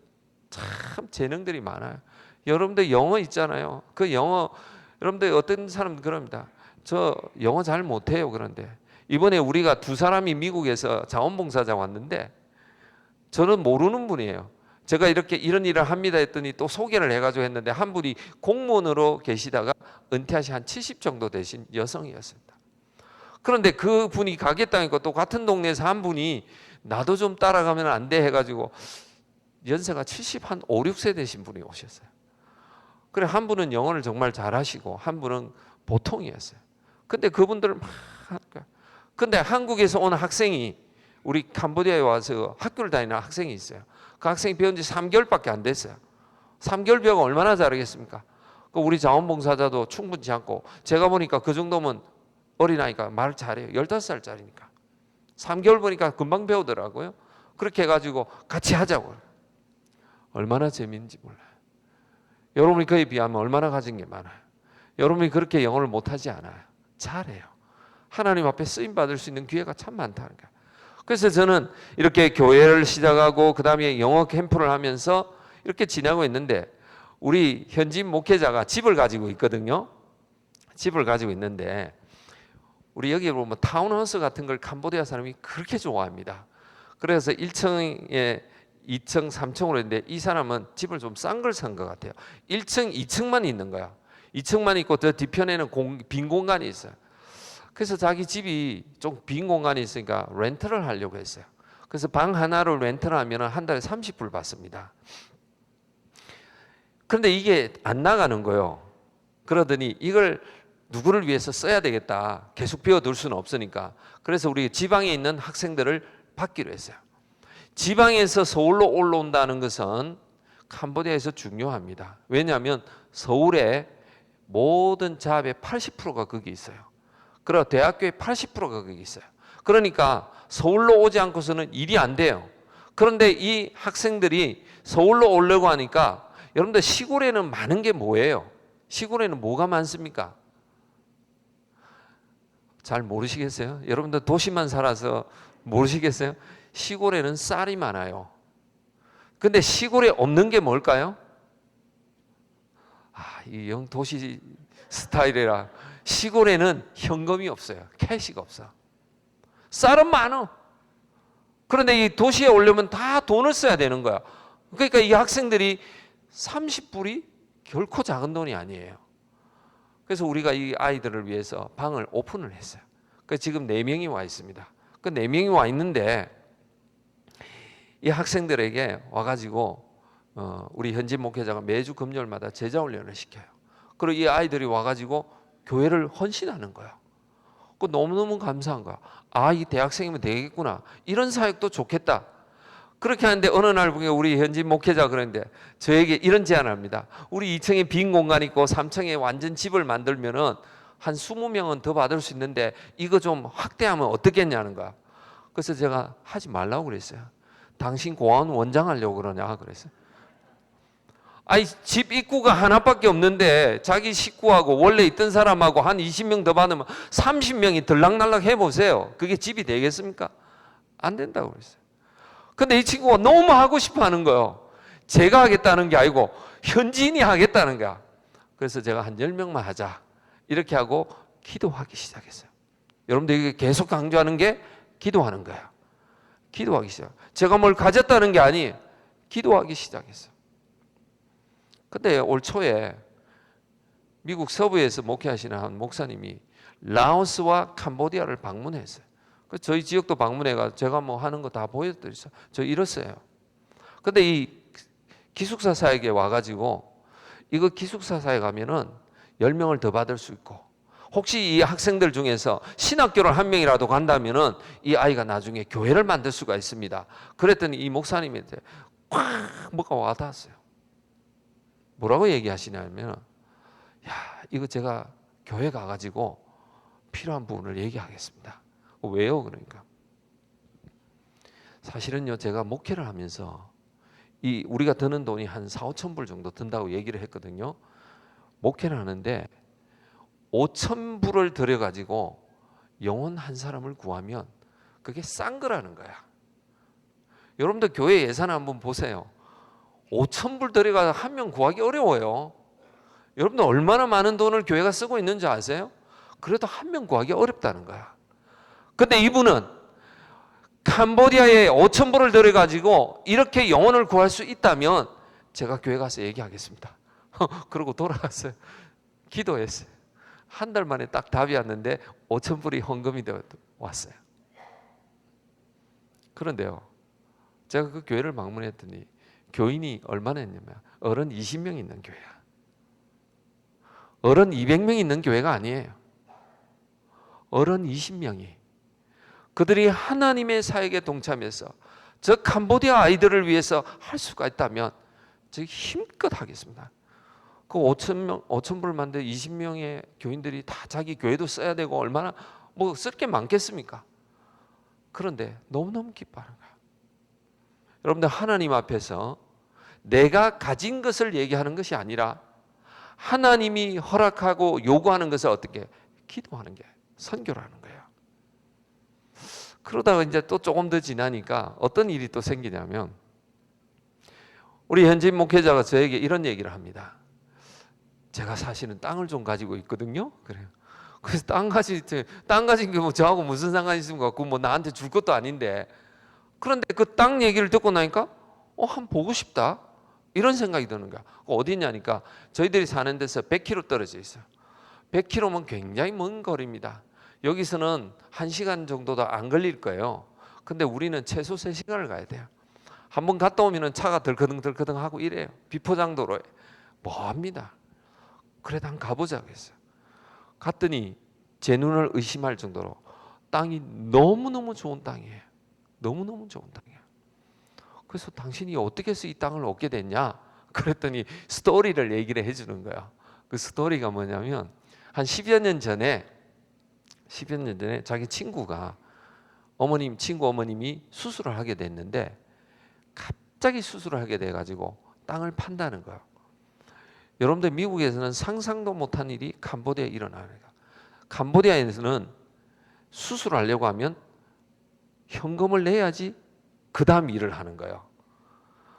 참 재능들이 많아요. 여러분들 영어 있잖아요. 그 영어 여러분들 어떤 사람은 그럽니다. 저 영어 잘 못해요. 그런데 이번에 우리가 2사람이 미국에서 자원봉사자 왔는데 저는 모르는 분이에요. 제가 이렇게 이런 일을 합니다 했더니 또 소개를 해가지고 했는데 한 분이 공무원으로 계시다가 은퇴하신 한 70 정도 되신 여성이었습니다. 그런데 그 분이 가겠다니까 또 같은 동네에서 한 분이 나도 좀 따라가면 안 돼 해가지고 연세가 70 한 5, 6세 되신 분이 오셨어요. 그래 한 분은 영어를 정말 잘하시고 한 분은 보통이었어요. 근데 그분들은 막 근데 한국에서 온 학생이 우리 캄보디아에 와서 학교를 다니는 학생이 있어요. 그 학생이 배운 지 3개월밖에 안 됐어요. 3개월 배우고 얼마나 잘하겠습니까? 우리 자원봉사자도 충분치 않고 제가 보니까 그 정도면 어린아이가 말 잘해요. 15살짜리니까. 3개월 보니까 금방 배우더라고요. 그렇게 해가지고 같이 하자고. 얼마나 재미있는지 몰라요. 여러분이 그에 비하면 얼마나 가진 게 많아요. 여러분이 그렇게 영어를 못하지 않아요. 잘해요. 하나님 앞에 쓰임 받을 수 있는 기회가 참 많다는 거예요. 그래서 저는 이렇게 교회를 시작하고 그 다음에 영어 캠프를 하면서 이렇게 지나고 있는데 우리 현지 목회자가 집을 가지고 있거든요. 집을 가지고 있는데 우리 여기 보면 타운하우스 같은 걸 캄보디아 사람이 그렇게 좋아합니다. 그래서 1층에 2층, 3층으로 했는데 이 사람은 집을 좀 싼 걸 산 것 같아요. 1층, 2층만 있는 거야. 2층만 있고 저 뒤편에는 빈 공간이 있어요. 그래서 자기 집이 좀 빈 공간이 있으니까 렌트를 하려고 했어요. 그래서 방 하나를 렌트를 하면 한 달에 30불 받습니다. 그런데 이게 안 나가는 거예요. 그러더니 이걸 누구를 위해서 써야 되겠다. 계속 비워둘 수는 없으니까. 그래서 우리 지방에 있는 학생들을 받기로 했어요. 지방에서 서울로 올라온다는 것은 캄보디아에서 중요합니다. 왜냐하면 서울에 모든 잡의 80%가 거기 있어요. 그리고 대학교의 80%가 거기 있어요. 그러니까 서울로 오지 않고서는 일이 안 돼요. 그런데 이 학생들이 서울로 오려고 하니까 여러분들 시골에는 많은 게 뭐예요? 시골에는 뭐가 많습니까? 잘 모르시겠어요? 여러분들 도시만 살아서 모르시겠어요? 시골에는 쌀이 많아요. 근데 시골에 없는 게 뭘까요? 이 영 도시 스타일이라 시골에는 현금이 없어요. 캐시가 없어. 쌀은 많어. 그런데 이 도시에 오려면 다 돈을 써야 되는 거야. 그러니까 이 학생들이 30불이 결코 작은 돈이 아니에요. 그래서 우리가 이 아이들을 위해서 방을 오픈을 했어요. 그래서 지금 4명이 와 있습니다. 그 4명이 와 있는데 이 학생들에게 와가지고 우리 현지 목회자가 매주 금요일마다 제자 훈련을 시켜요. 그리고 이 아이들이 와가지고 교회를 헌신하는 거예요. 그 너무너무 감사한 거야. 이 대학생이면 되겠구나. 이런 사역도 좋겠다. 그렇게 하는데 어느 날 보니까 우리 현지 목회자 그러는데 저에게 이런 제안을 합니다. 우리 2층에 빈 공간 있고 3층에 완전 집을 만들면은 한 20명은 더 받을 수 있는데 이거 좀 확대하면 어떻겠냐는 거야. 그래서 제가 하지 말라고 그랬어요. 당신 고아원 원장 하려고 그러냐 그랬어요. 집 입구가 하나밖에 없는데 자기 식구하고 원래 있던 사람하고 한 20명 더 받으면 30명이 들락날락 해보세요. 그게 집이 되겠습니까? 안 된다고 그랬어요. 근데 이 친구가 너무 하고 싶어 하는 거예요. 제가 하겠다는 게 아니고 현지인이 하겠다는 거야. 그래서 제가 한 10명만 하자. 이렇게 하고 기도하기 시작했어요. 여러분들 이게 계속 강조하는 게 기도하는 거야. 기도하기 시작. 제가 뭘 가졌다는 게 아니에요. 기도하기 시작했어요. 근데 올 초에 미국 서부에서 목회하시는 한 목사님이 라오스와 캄보디아를 방문했어요. 그래서 저희 지역도 방문해가 제가 뭐 하는 거 다 보여드렸어요. 저 이랬어요. 근데 이 기숙사 사역에 와가지고 이거 기숙사 사역 가면은 10명을 더 받을 수 있고 혹시 이 학생들 중에서 신학교를 한 명이라도 간다면은 이 아이가 나중에 교회를 만들 수가 있습니다. 그랬더니 이 목사님한테 꽉 뭐가 와닿았어요. 뭐라고 얘기하시냐면 이거 제가 교회 가가지고 필요한 부분을 얘기하겠습니다. 왜요? 그러니까 사실은요 제가 목회를 하면서 우리가 드는 돈이 한 4,5천 불 정도 든다고 얘기를 했거든요. 목회를 하는데 5,000불을 들여가지고 영혼 한 사람을 구하면 그게 싼 거라는 거야. 여러분들 교회 예산 한번 보세요. 5,000불 들여가 한 명 구하기 어려워요. 여러분들 얼마나 많은 돈을 교회가 쓰고 있는지 아세요? 그래도 한 명 구하기 어렵다는 거야. 근데 이분은 캄보디아에 5,000불을 들여가지고 이렇게 영혼을 구할 수 있다면 제가 교회 가서 얘기하겠습니다. 그러고 돌아갔어요. 기도했어요. 한 달 만에 딱 답이 왔는데 5,000불이 헌금이 되어 왔어요. 그런데요, 제가 그 교회를 방문했더니 교인이 얼마나 있냐면 어른 20명 있는 교회야. 어른 200명이 있는 교회가 아니에요. 어른 20명이 그들이 하나님의 사역에 동참해서 저 캄보디아 아이들을 위해서 할 수가 있다면 저 힘껏 하겠습니다. 그 5천 불 만들 20명의 교인들이 다 자기 교회도 써야 되고 얼마나 뭐 쓸 게 많겠습니까? 그런데 너무너무 기뻐하는 거야. 여러분들 하나님 앞에서 내가 가진 것을 얘기하는 것이 아니라 하나님이 허락하고 요구하는 것을 어떻게 기도하는 게 선교라는 거예요. 그러다가 이제 또 조금 더 지나니까 어떤 일이 또 생기냐면 우리 현지인 목회자가 저에게 이런 얘기를 합니다. 제가 사실은 땅을 좀 가지고 있거든요. 그래요. 그래서 땅 가진 게 뭐 저하고 무슨 상관이 있습니까? 그거 뭐 나한테 줄 것도 아닌데. 그런데 그 땅 얘기를 듣고 나니까 한번 보고 싶다. 이런 생각이 드는 거야. 어디 있냐니까 저희들이 사는 데서 100km 떨어져 있어요. 100km면 굉장히 먼 거리입니다. 여기서는 1시간 정도도 안 걸릴 거예요. 근데 우리는 최소 3시간을 가야 돼요. 한번 갔다 오면 차가 덜커덩 하고 이래요. 비포장도로에. 뭐합니다. 그래도 한번 가보자고 했어요. 갔더니 제 눈을 의심할 정도로 땅이 너무너무 좋은 땅이에요. 너무너무 좋은 땅이에요. 그래서 당신이 어떻게 해서 이 땅을 얻게 됐냐? 그랬더니 스토리를 얘기를 해주는 거야. 그 스토리가 뭐냐면 한 10여 년 전에 자기 친구가 친구 어머님이 수술을 하게 됐는데 갑자기 수술을 하게 돼가지고 땅을 판다는 거예요. 여러분들 미국에서는 상상도 못한 일이 캄보디아에 일어나는 거예요. 캄보디아에서는 수술을 하려고 하면 현금을 내야지 그 다음 일을 하는 거예요.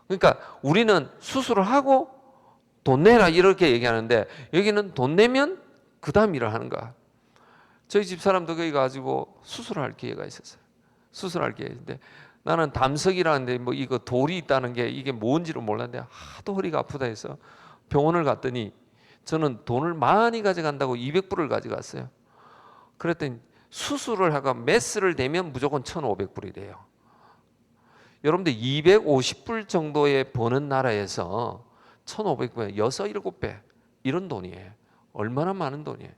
그러니까 우리는 수술을 하고 돈 내라 이렇게 얘기하는데 여기는 돈 내면 그 다음 일을 하는 거야. 저희 집 사람도 거기 가지고 수술할 기회가 있었어요. 수술할 기회인데 나는 담석이라는데 뭐 이거 돌이 있다는 게 이게 뭔지를 몰랐는데 하도 허리가 아프다 해서 병원을 갔더니 저는 돈을 많이 가져간다고 200불을 가져갔어요. 그랬더니 수술을 하고 메스를 대면 무조건 1,500불이래요. 여러분들 250불 정도에 버는 나라에서 1,500불에 6, 7배 이런 돈이에요. 얼마나 많은 돈이에요.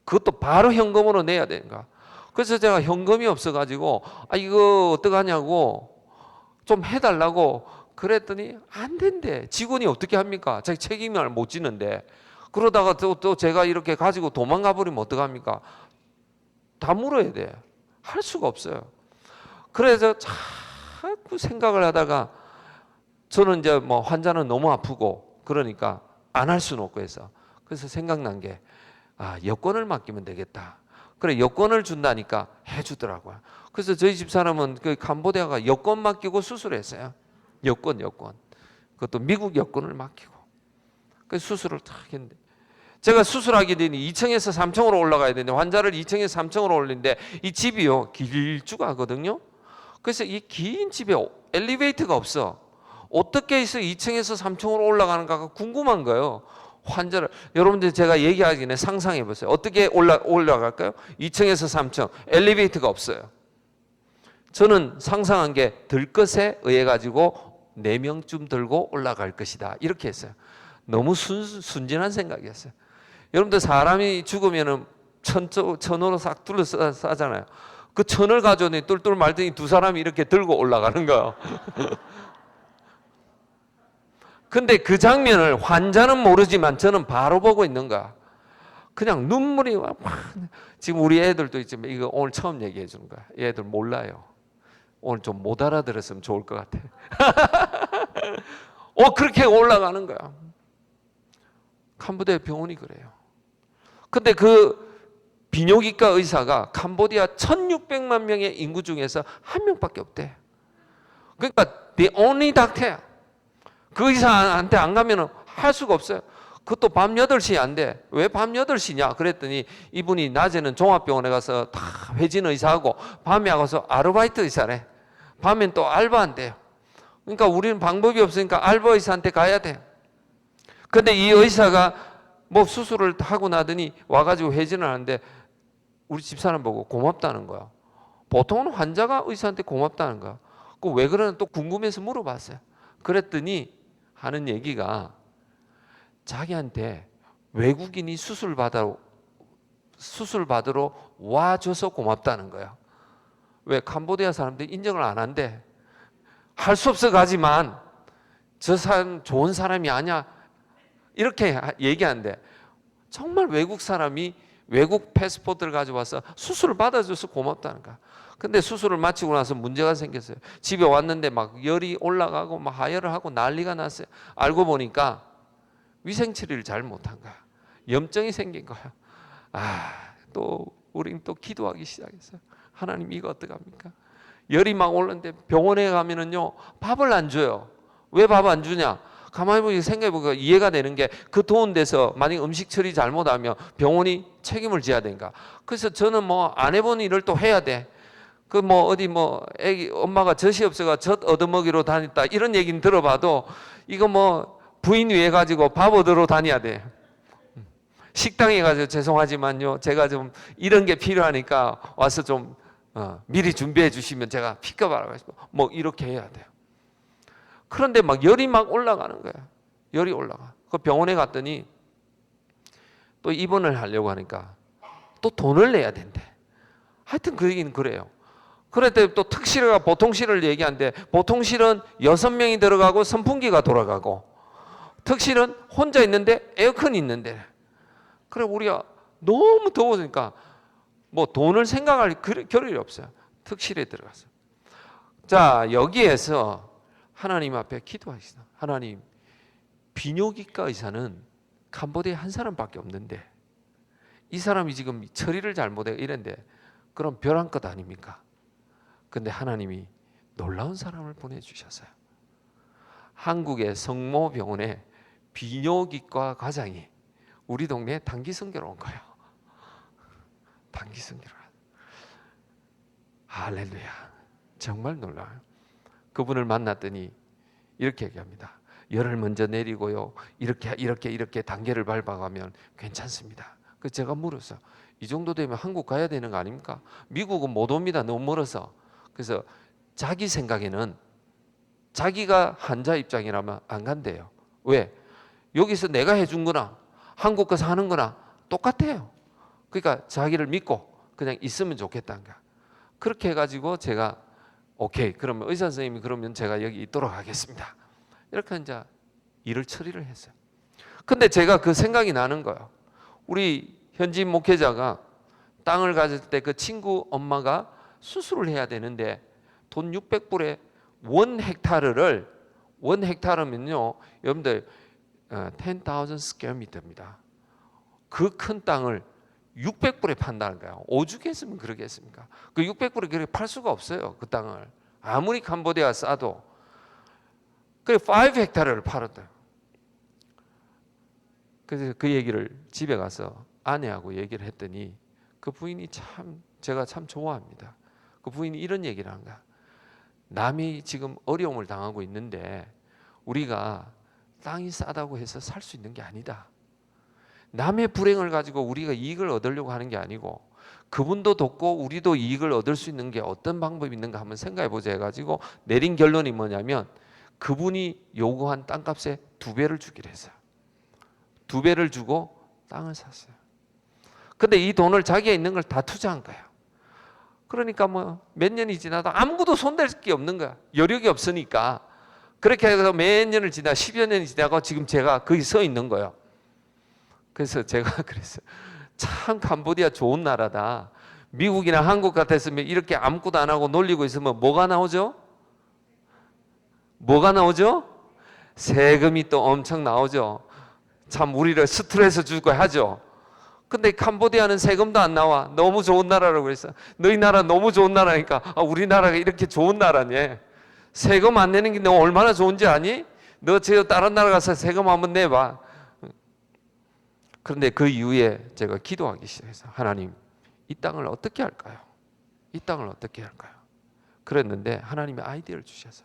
그것도 바로 현금으로 내야 되는가. 그래서 제가 현금이 없어가지고 이거 어떡하냐고 좀 해달라고 그랬더니 안 된대. 직원이 어떻게 합니까? 자기 책임을 못 지는데. 그러다가 또 제가 이렇게 가지고 도망가 버리면 어떡합니까? 다 물어야 돼. 할 수가 없어요. 그래서 자꾸 생각을 하다가 저는 이제 뭐 환자는 너무 아프고 그러니까 안 할 수는 없고 해서 그래서 생각난 게 여권을 맡기면 되겠다. 그래 여권을 준다니까 해주더라고요. 그래서 저희 집 사람은 그 캄보디아가 여권 맡기고 수술했어요. 여권 그것도 미국 여권을 맡기고 그 수술을 딱 했는데 제가 수술하게 되니 2층에서 3층으로 올라가야 되는데 환자를 2층에서 3층으로 올리는데 이 집이요 길쭉하거든요. 그래서 이 긴 집에 엘리베이터가 없어. 어떻게 해서 2층에서 3층으로 올라가는가가 궁금한 거예요. 환자를 여러분들 제가 얘기하기 전에 상상해 보세요. 어떻게 올라갈까요? 2층에서 3층 엘리베이터가 없어요. 저는 상상한 게 들것에 의해 가지고 4명쯤 들고 올라갈 것이다 이렇게 했어요. 너무 순진한 생각이었어요. 여러분들 사람이 죽으면은 천으로 싹 둘러싸잖아요. 그 천을 가져오니 뚫뚫 말더니 두 사람이 이렇게 들고 올라가는 거예요. 근데 그 장면을 환자는 모르지만 저는 바로 보고 있는 거야. 그냥 눈물이 막 지금 우리 애들도 있지만 이거 오늘 처음 얘기해 주는 거야. 얘들 몰라요. 오늘 좀 못 알아들었으면 좋을 것 같아. 그렇게 올라가는 거야. 캄보디아 병원이 그래요. 근데 그 비뇨기과 의사가 캄보디아 1,600만 명의 인구 중에서 한 명밖에 없대. 그러니까 the only doctor. 그 의사한테 안 가면 할 수가 없어요. 그것도 밤 8시 안 돼. 왜 밤 8시냐? 그랬더니 이분이 낮에는 종합병원에 가서 다 회진 의사하고 밤에 가서 아르바이트 의사래. 밤엔 또 알바한대요. 그러니까 우리는 방법이 없으니까 알바 의사한테 가야 돼. 근데 이 의사가 뭐 수술을 하고 나더니 와가지고 회진을 하는데 우리 집사람 보고 고맙다는 거야. 보통은 환자가 의사한테 고맙다는 거야. 그 왜 그러나 또 궁금해서 물어봤어요. 그랬더니 하는 얘기가 자기한테 외국인이 수술 받으러 와줘서 고맙다는 거야. 왜? 캄보디아 사람들이 인정을 안 한대. 할 수 없어 가지만 저 사람 좋은 사람이 아니야 이렇게 얘기한대. 정말 외국 사람이 외국 패스포트를 가져와서 수술을 받아줘서 고맙다는 거야. 근데 수술을 마치고 나서 문제가 생겼어요. 집에 왔는데 막 열이 올라가고 막 하혈을 하고 난리가 났어요. 알고 보니까 위생 처리를 잘 못한 거야. 염증이 생긴 거야. 또 우린 또 기도하기 시작했어요. 하나님 이거 어떡합니까? 열이 막 오르는데 병원에 가면은요 밥을 안 줘요. 왜 밥 안 주냐? 가만히 보니 생각해보니까 이해가 되는 게 그 더운 데서 만약 음식 처리 잘못하면 병원이 책임을 져야 되니까. 그래서 저는 뭐 안 해본 일을 또 해야 돼. 그 뭐 어디 뭐 애기 엄마가 젖이 없어가 젖 얻어먹이러 다녔다 이런 얘기는 들어봐도 이거 뭐 부인 위해 가지고 밥 얻으러 다녀야 돼. 식당에 가서 죄송하지만요 제가 좀 이런 게 필요하니까 와서 좀 미리 준비해 주시면 제가 픽업 알아가지고 뭐 이렇게 해야 돼요. 그런데 막 열이 막 올라가는 거야. 열이 올라가. 그 병원에 갔더니 또 입원을 하려고 하니까 또 돈을 내야 된대. 하여튼 그 얘기는 그래요. 그런데 또 특실과 보통실을 얘기하는데 보통실은 6명이 들어가고 선풍기가 돌아가고 특실은 혼자 있는데 에어컨이 있는데 그래 우리가 너무 더워지니까 뭐 돈을 생각할 겨를이 없어요. 특실에 들어가서. 자 여기에서 하나님 앞에 기도하시다. 하나님 비뇨기과 의사는 캄보디아에 한 사람밖에 없는데 이 사람이 지금 처리를 잘못해 이랬는데 그럼 벼랑 끝 아닙니까? 근데 하나님이 놀라운 사람을 보내주셨어요. 한국의 성모병원에 비뇨기과 과장이 우리 동네에 단기 선교로 온 거예요. 단기 선교로. 할렐루야. 정말 놀라워요. 그분을 만났더니 이렇게 얘기합니다. 열을 먼저 내리고요. 이렇게 단계를 밟아가면 괜찮습니다. 그래서 제가 물었어요. 이 정도 되면 한국 가야 되는 거 아닙니까? 미국은 못 옵니다. 너무 멀어서. 그래서 자기 생각에는 자기가 환자 입장이라면 안 간대요. 왜? 여기서 내가 해준 거나 한국 가서 하는 거나 똑같아요. 그러니까 자기를 믿고 그냥 있으면 좋겠다는 거야. 그렇게 해가지고 제가 오케이 그러면 의사 선생님이 그러면 제가 여기 있도록 하겠습니다. 이렇게 이제 일을 처리를 했어요. 근데 제가 그 생각이 나는 거예요. 우리 현지 목회자가 땅을 가질 때 그 친구 엄마가 수술을 해야 되는데 돈 600불에 1헥타르면요 여러분들 10,000 스퀘어 미터입니다. 그 큰 땅을 600불에 판다는 거예요. 오죽했으면 그렇게 했습니까? 그 600불에 그렇게 팔 수가 없어요. 그 땅을 아무리 캄보디아 싸도. 그래 5헥타르를 팔았대요. 그래서 그 얘기를 집에 가서 아내하고 얘기를 했더니 그 부인이 참 제가 참 좋아합니다. 그 부인이 이런 얘기를 한 거야. 남이 지금 어려움을 당하고 있는데 우리가 땅이 싸다고 해서 살 수 있는 게 아니다. 남의 불행을 가지고 우리가 이익을 얻으려고 하는 게 아니고 그분도 돕고 우리도 이익을 얻을 수 있는 게 어떤 방법이 있는가 한번 생각해 보자 해가지고 내린 결론이 뭐냐면 그분이 요구한 땅값의 2배를 주기로 했어요. 2배를 주고 땅을 샀어요. 근데 이 돈을 자기가 있는 걸 다 투자한 거예요. 그러니까 뭐 몇 년이 지나도 아무것도 손댈 게 없는 거야. 여력이 없으니까. 그렇게 해서 몇 년을 지나 10여 년이 지나고 지금 제가 거기 서 있는 거예요. 그래서 제가 그랬어요. 참 캄보디아 좋은 나라다. 미국이나 한국 같았으면 이렇게 아무것도 안 하고 놀리고 있으면 뭐가 나오죠? 뭐가 나오죠? 세금이 또 엄청 나오죠. 참 우리를 스트레스 주고 하죠. 근데 캄보디아는 세금도 안 나와. 너무 좋은 나라라고 그랬어. 너희 나라 너무 좋은 나라니까 우리나라가 이렇게 좋은 나라니. 세금 안 내는 게 너 얼마나 좋은지 아니? 너 저 다른 나라 가서 세금 한번 내봐. 그런데 그 이후에 제가 기도하기 시작했어요. 하나님, 이 땅을 어떻게 할까요? 이 땅을 어떻게 할까요? 그랬는데 하나님이 아이디어를 주셔서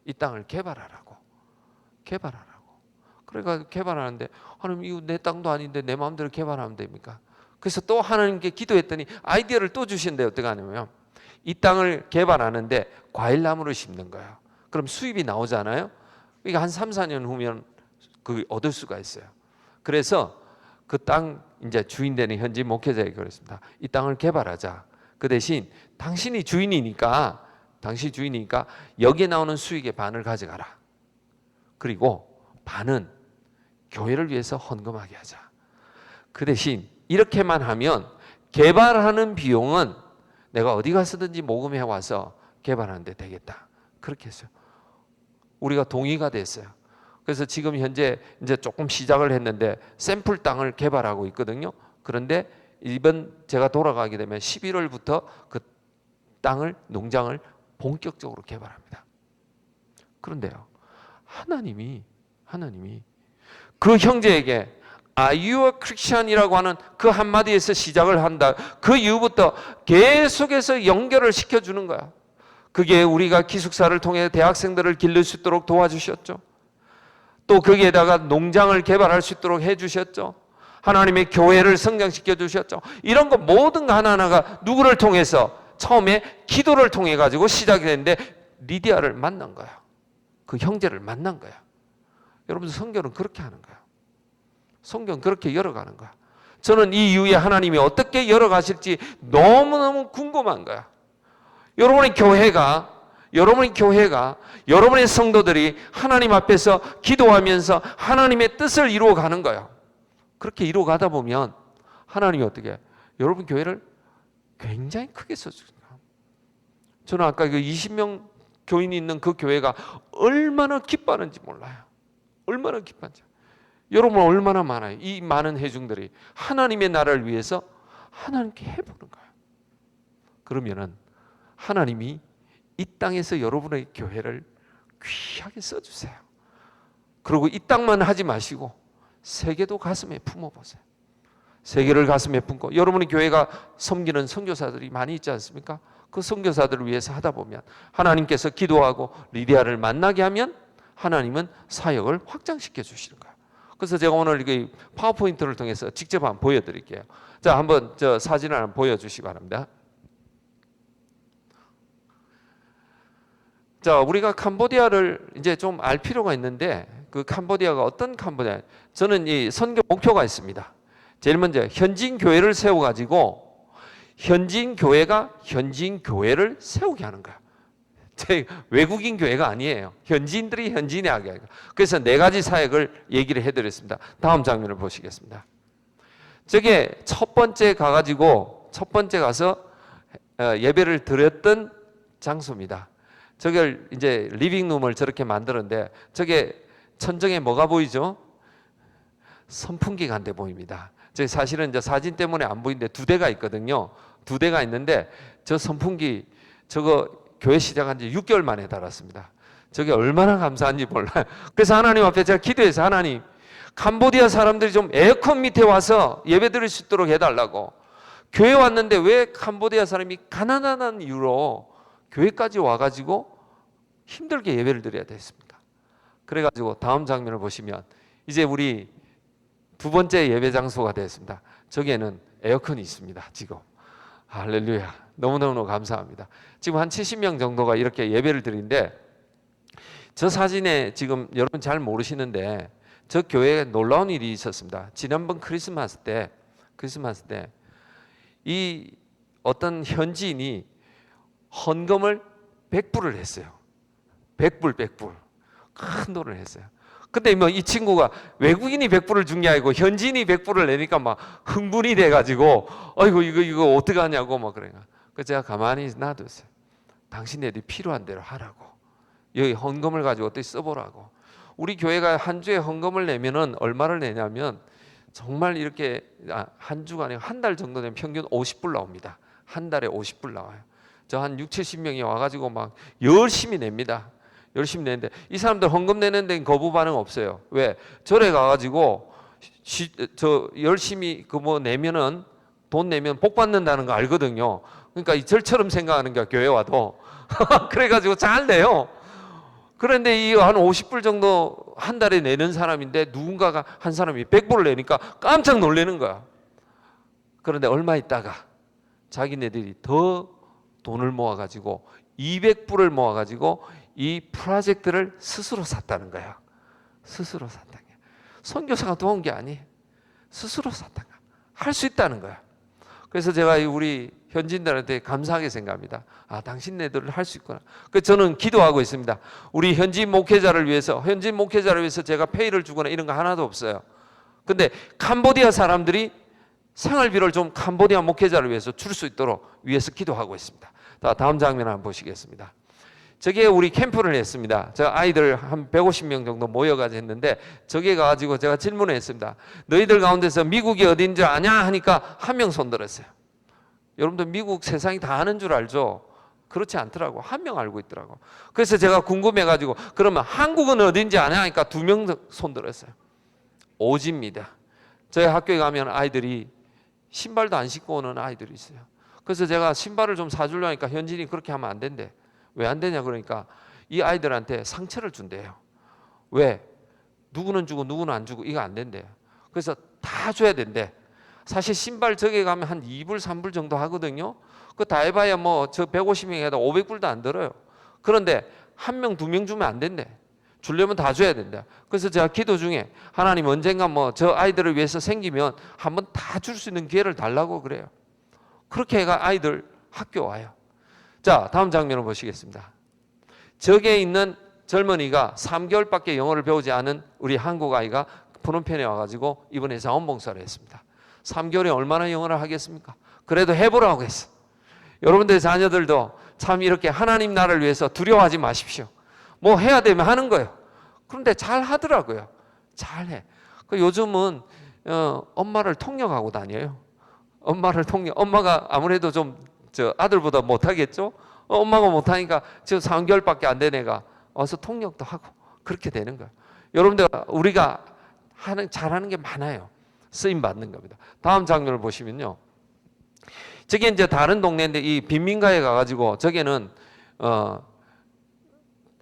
이 땅을 개발하라고. 그러니까 개발하는데 하나님 이거 내 땅도 아닌데 내 마음대로 개발하면 됩니까? 그래서 또 하나님께 기도했더니 아이디어를 또 주신대요. 어떻게 하냐면 이 땅을 개발하는데 과일나무를 심는 거예요. 그럼 수입이 나오잖아요. 그러니까 한 3, 4년 후면 그 얻을 수가 있어요. 그래서 그 땅 이제 주인 되는 현지 목회자에게 그랬습니다. 이 땅을 개발하자. 그 대신 당신이 주인이니까 여기에 나오는 수익의 반을 가져가라. 그리고 반은 교회를 위해서 헌금하게 하자. 그 대신 이렇게만 하면 개발하는 비용은 내가 어디 가서든지 모금해 와서 개발하는 데 되겠다. 그렇게 했어요. 우리가 동의가 됐어요. 그래서 지금 현재 이제 조금 시작을 했는데 샘플 땅을 개발하고 있거든요. 그런데 이번 제가 돌아가게 되면 11월부터 그 땅을, 농장을 본격적으로 개발합니다. 그런데요, 하나님이 그 형제에게 Are you a Christian이라고 하는 그 한마디에서 시작을 한다. 그 이후부터 계속해서 연결을 시켜주는 거야. 그게 우리가 기숙사를 통해 대학생들을 기를 수 있도록 도와주셨죠. 또 거기에다가 농장을 개발할 수 있도록 해주셨죠. 하나님의 교회를 성장시켜 주셨죠. 이런 거 모든 거 하나하나가 누구를 통해서 처음에 기도를 통해 가지고 시작이 됐는데 리디아를 만난 거야. 그 형제를 만난 거야. 여러분 성경은 그렇게 하는 거야. 성경은 그렇게 열어가는 거야. 저는 이 이후에 하나님이 어떻게 열어가실지 너무너무 궁금한 거야. 여러분의 교회가 여러분의 성도들이 하나님 앞에서 기도하면서 하나님의 뜻을 이루어가는 거예요. 그렇게 이루어가다 보면 하나님이 어떻게 해요? 여러분 교회를 굉장히 크게 써줍니다. 저는 아까 그 20명 교인이 있는 그 교회가 얼마나 기뻐하는지 몰라요. 얼마나 기뻐하는지. 여러분 얼마나 많아요. 이 많은 회중들이 하나님의 나라를 위해서 하나님께 해보는 거예요. 그러면은 하나님이 이 땅에서 여러분의 교회를 귀하게 써주세요. 그리고 이 땅만 하지 마시고 세계도 가슴에 품어보세요. 세계를 가슴에 품고 여러분의 교회가 섬기는 선교사들이 많이 있지 않습니까? 그 선교사들을 위해서 하다 보면 하나님께서 기도하고 리디아를 만나게 하면 하나님은 사역을 확장시켜 주시는 거예요. 그래서 제가 오늘 이 파워포인트를 통해서 직접 한번 보여드릴게요. 자, 한번 저 사진을 한번 보여주시기 바랍니다. 자, 우리가 캄보디아를 이제 좀 알 필요가 있는데 그 캄보디아가 어떤 캄보디아? 저는 이 선교 목표가 있습니다. 제일 먼저 현지인 교회를 세워가지고 현지인 교회가 현지인 교회를 세우게 하는 거야. 외국인 교회가 아니에요. 현지인들이 현지인이 하게 하는 거야. 그래서 네 가지 사역을 얘기를 해드렸습니다. 다음 장면을 보시겠습니다. 저게 첫 번째 가서 예배를 드렸던 장소입니다. 저걸 이제 리빙룸을 저렇게 만드는데 저게 천정에 뭐가 보이죠? 선풍기가 한 대 보입니다. 저 사실은 이제 사진 때문에 안 보이는데 두 대가 있거든요. 두 대가 있는데 저 선풍기 저거 교회 시작한 지 6개월 만에 달았습니다. 저게 얼마나 감사한지 몰라요. 그래서 하나님 앞에 제가 기도해서 하나님 캄보디아 사람들이 좀 에어컨 밑에 와서 예배 드릴 수 있도록 해달라고. 교회 왔는데 왜 캄보디아 사람이 가난한 이유로 교회까지 와가지고 힘들게 예배를 드려야 됐습니까? 그래가지고 다음 장면을 보시면 이제 우리 두 번째 예배 장소가 됐습니다. 저기에는 에어컨이 있습니다. 지금 할렐루야, 너무너무 감사합니다. 지금 한 70명 정도가 이렇게 예배를 드리는데 저 사진에 지금 여러분 잘 모르시는데 저 교회에 놀라운 일이 있었습니다. 지난번 크리스마스 때 이 어떤 현지인이 헌금을 100불을 했어요. 100불 큰 돈을 했어요. 근데 뭐 이 친구가 외국인이 100불을 준 게 아니고 현지인이 100불을 내니까 막 흥분이 돼가지고 아이고 이거 어떻게 하냐고 막 그래요. 그래서 제가 가만히 놔뒀어요. 당신네들이 필요한 대로 하라고. 여기 헌금을 가지고 어떻게 써보라고. 우리 교회가 한 주에 헌금을 내면은 얼마를 내냐면 정말 이렇게 한 주가 아니고 한 달 정도 되면 평균 50불 나옵니다. 한 달에 50불 나와요. 저 한 6, 70명이 와가지고 막 열심히 냅니다. 열심히 내는데 이 사람들 헌금 내는 데는 거부 반응 없어요. 왜? 절에 가가지고 저 열심히 그 뭐 내면은 돈 내면 복 받는다는 거 알거든요. 그러니까 이 절처럼 생각하는 거야, 교회 와도. 그래가지고 잘 내요. 그런데 이 한 50불 정도 한 달에 내는 사람인데 누군가가 한 사람이 100불을 내니까 깜짝 놀라는 거야. 그런데 얼마 있다가 자기네들이 더 돈을 모아가지고 200불을 모아가지고 이 프로젝트를 스스로 샀다는 거야. 스스로 샀다는 거야. 선교사가 도운 게 아니에요. 스스로 샀던가? 할 수 있다는 거야. 그래서 제가 우리 현지인들한테 감사하게 생각합니다. 아, 당신네들 할 수 있구나. 그래서 저는 기도하고 있습니다. 우리 현지인 목회자를 위해서 제가 페이를 주거나 이런 거 하나도 없어요. 근데 캄보디아 사람들이 생활비를 좀 캄보디아 목회자를 위해서 줄 수 있도록 위해서 기도하고 있습니다. 다음 장면 한번 보시겠습니다. 저기에 우리 캠프를 했습니다. 제가 아이들 한 150명 정도 모여가지고 했는데 저기에 가가지고 제가 질문을 했습니다. 너희들 가운데서 미국이 어딘지 아냐 하니까 한 명 손들었어요. 여러분들 미국 세상이 다 아는 줄 알죠? 그렇지 않더라고. 한 명 알고 있더라고. 그래서 제가 궁금해가지고 그러면 한국은 어딘지 아냐 하니까 2명 손들었어요. 오지입니다. 저희 학교에 가면 아이들이 신발도 안 신고 오는 아이들이 있어요. 그래서 제가 신발을 좀 사주려 하니까 현진이 그렇게 하면 안 된대. 왜 안 되냐 그러니까 이 아이들한테 상처를 준대요. 왜? 누구는 주고 누구는 안 주고 이거 안 된대요. 그래서 다 줘야 된대. 사실 신발 저기 가면 한 2불 3불 정도 하거든요. 그거 다 해봐야 뭐 저 150명 해도 500불도 안 들어요. 그런데 한 명, 2명 주면 안 된대. 주려면 다 줘야 된다. 그래서 제가 기도 중에 하나님 언젠가 뭐 저 아이들을 위해서 생기면 한번 다 줄 수 있는 기회를 달라고 그래요. 그렇게 해가 아이들 학교 와요. 자, 다음 장면을 보시겠습니다. 저기에 있는 젊은이가 3개월밖에 영어를 배우지 않은 우리 한국 아이가 프놈펜에 와가지고 이번에 자원봉사를 했습니다. 3개월에 얼마나 영어를 하겠습니까? 그래도 해보라고 했어. 여러분들의 자녀들도 참 이렇게 하나님 나라를 위해서 두려워하지 마십시오. 뭐 해야 되면 하는 거예요. 그런데 잘 하더라고요. 잘해. 요즘은 엄마를 통역하고 다녀요. 엄마가 아무래도 좀 아들보다 못하겠죠? 엄마가 못하니까 지금 3개월밖에 안 된 애가 와서 통역도 하고 그렇게 되는 거예요. 여러분들 우리가 잘하는 게 많아요. 쓰임 받는 겁니다. 다음 장면을 보시면요. 저게 이제 다른 동네인데 이 빈민가에 가가지고 저게는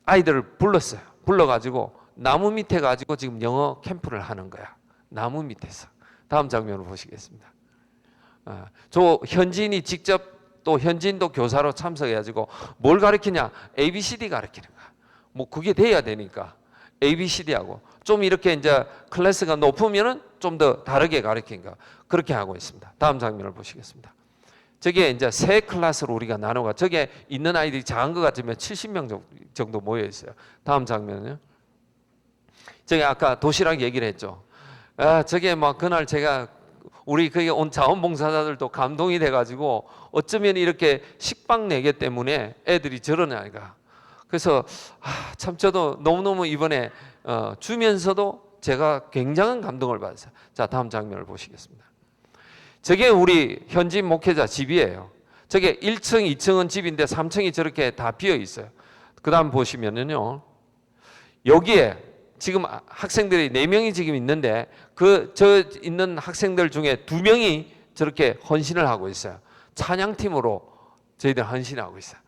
아이들을 불렀어요. 불러가지고 나무 밑에 가지고 지금 영어 캠프를 하는 거야. 나무 밑에서. 다음 장면을 보시겠습니다. 저 현지인이 직접 또 현지인도 교사로 참석해가지고 뭘 가르치냐? ABCD 가르치는 거야. 뭐 그게 돼야 되니까 ABCD하고 좀 이렇게 이제 클래스가 높으면은 좀 더 다르게 가르치는 거 그렇게 하고 있습니다. 다음 장면을 보시겠습니다. 저게 이제 세 클래스로 우리가 나누가 저게 있는 아이들이 작은 것 같으면 70명 정도 모여 있어요. 다음 장면은요. 저게 아까 도시락 얘기를 했죠. 저게 막 그날 제가 우리 거기 온 자원봉사자들도 감동이 돼가지고 어쩌면 이렇게 식빵 4개 때문에 애들이 저러냐니까. 그래서 참 저도 너무너무 이번에 주면서도 제가 굉장한 감동을 받았어요. 자, 다음 장면을 보시겠습니다. 저게 우리 현지 목회자 집이에요. 저게 1층, 2층은 집인데 3층이 저렇게 다 비어 있어요. 그 다음 보시면은요. 여기에 지금 학생들이 4명이 지금 있는데 저 있는 학생들 중에 2명이 저렇게 헌신을 하고 있어요. 찬양팀으로 저희들 헌신하고 있어요.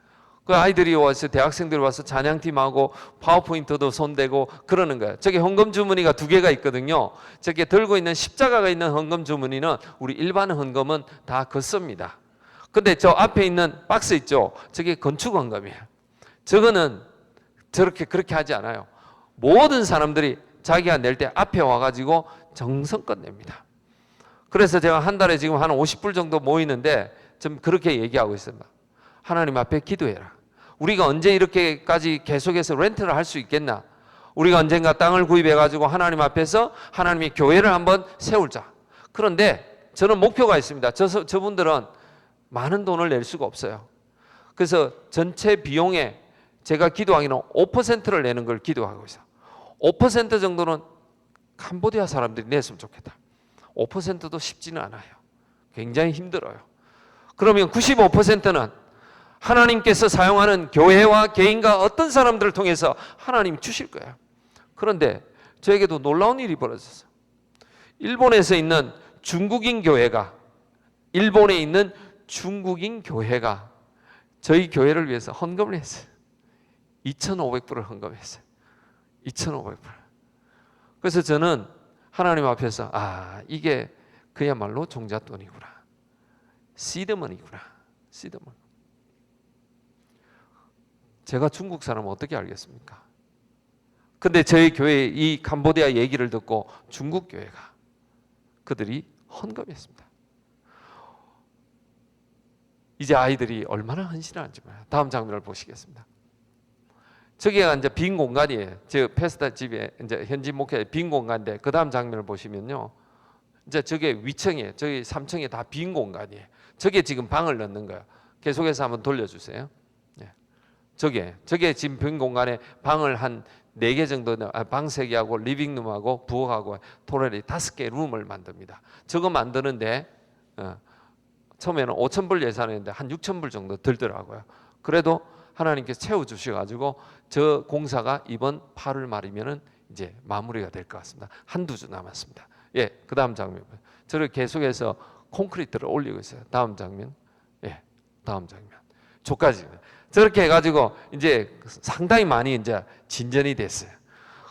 그 아이들이 와서 대학생들이 와서 찬양팀하고 파워포인트도 손대고 그러는 거예요. 저기 헌금 주머니가 2개가 있거든요. 저기 들고 있는 십자가가 있는 헌금 주머니는 우리 일반 헌금은 다 걷습니다. 근데 저 앞에 있는 박스 있죠. 저게 건축 헌금이에요. 저거는 그렇게 하지 않아요. 모든 사람들이 자기가 낼 때 앞에 와가지고 정성껏 냅니다. 그래서 제가 한 달에 지금 한 50불 정도 모이는데 좀 그렇게 얘기하고 있습니다. 하나님 앞에 기도해라. 우리가 언제 이렇게까지 계속해서 렌트를 할 수 있겠나? 우리가 언젠가 땅을 구입해가지고 하나님 앞에서 하나님의 교회를 한번 세울자. 그런데 저는 목표가 있습니다. 저분들은 많은 돈을 낼 수가 없어요. 그래서 전체 비용에 제가 기도하기는 5%를 내는 걸 기도하고 있어요. 5% 정도는 캄보디아 사람들이 냈으면 좋겠다. 5%도 쉽지는 않아요. 굉장히 힘들어요. 그러면 95%는 하나님께서 사용하는 교회와 개인과 어떤 사람들을 통해서 하나님이 주실 거예요. 그런데 저에게도 놀라운 일이 벌어졌어요. 일본에서 있는 중국인 교회가 저희 교회를 위해서 헌금을 했어요. 2,500불을 헌금했어요. 2,500불. 그래서 저는 하나님 앞에서 이게 그야말로 종잣돈이구나. 시드머니구나. 시드머니. 제가 중국 사람은 어떻게 알겠습니까? 근데 저희 교회 이 캄보디아 얘기를 듣고 중국 교회가 그들이 헌금했습니다. 이제 아이들이 얼마나 헌신하는지 몰라요. 다음 장면을 보시겠습니다. 저기가 이제 빈 공간이에요. 저 페스타 집에 이제 현지 목회 빈 공간인데 그 다음 장면을 보시면요. 이제 저게 위층이에요. 저기 3층에 다 빈 공간이에요. 저게 지금 방을 넣는 거예요. 계속해서 한번 돌려주세요. 네. 저게 지금 빈 공간에 방을 한 4개 정도, 방 3개하고 리빙룸하고 부엌하고 토레리 5개 룸을 만듭니다. 저거 만드는데 처음에는 5,000불 예산했는데 한 6,000불 정도 들더라고요. 그래도 하나님께서 채워주셔가지고 저 공사가 이번 8월 말이면은 이제 마무리가 될 것 같습니다. 한두 주 남았습니다. 예, 그 다음 장면. 저를 계속해서 콘크리트를 올리고 있어요. 다음 장면. 예, 다음 장면. 저까지. 저렇게 해가지고 이제 상당히 많이 이제 진전이 됐어요.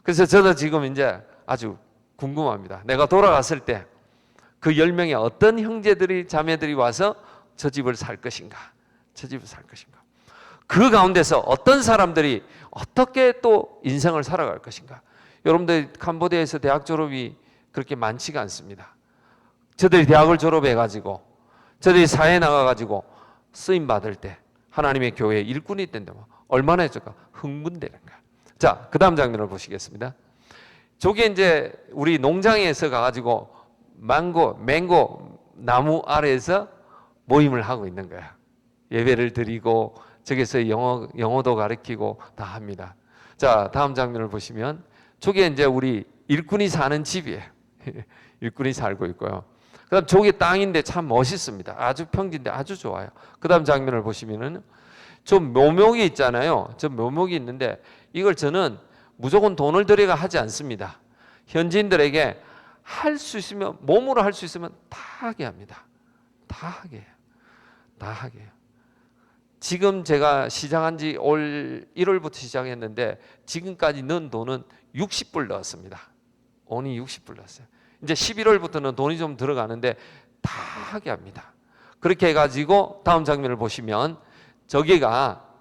그래서 저도 지금 이제 아주 궁금합니다. 내가 돌아갔을 때 그 10명의 어떤 형제들이 자매들이 와서 저 집을 살 것인가? 저 집을 살 것인가? 그 가운데서 어떤 사람들이 어떻게 또 인생을 살아갈 것인가? 여러분들 캄보디아에서 대학 졸업이 그렇게 많지가 않습니다. 저들이 대학을 졸업해가지고 저들이 사회에 나가가지고 쓰임 받을 때 하나님의 교회에 일꾼이 된다. 얼마나 했을까? 흥분되는 거야. 자, 그 다음 장면을 보시겠습니다. 저게 이제 우리 농장에서 가가지고 맹고 나무 아래에서 모임을 하고 있는 거야. 예배를 드리고 저기서 영어도 가르치고 다 합니다. 자, 다음 장면을 보시면 저게 이제 우리 일꾼이 사는 집이에요. 일꾼이 살고 있고요. 그다음 저게 땅인데 참 멋있습니다. 아주 평지인데 아주 좋아요. 그다음 장면을 보시면은 저 묘목이 있잖아요. 저 묘목이 있는데 이걸 저는 무조건 돈을 들여가 하지 않습니다. 현지인들에게 할 수 있으면 몸으로 할 수 있으면 다 하게 합니다. 다 하게 해요. 다 하게 해요. 지금 제가 시작한 지 올 1월부터 시작했는데 지금까지 넣은 돈은 60불 넣었습니다. only 60불 넣었어요. 이제 11월부터는 돈이 좀 들어가는데 다 하게 합니다. 그렇게 해가지고 다음 장면을 보시면 저기가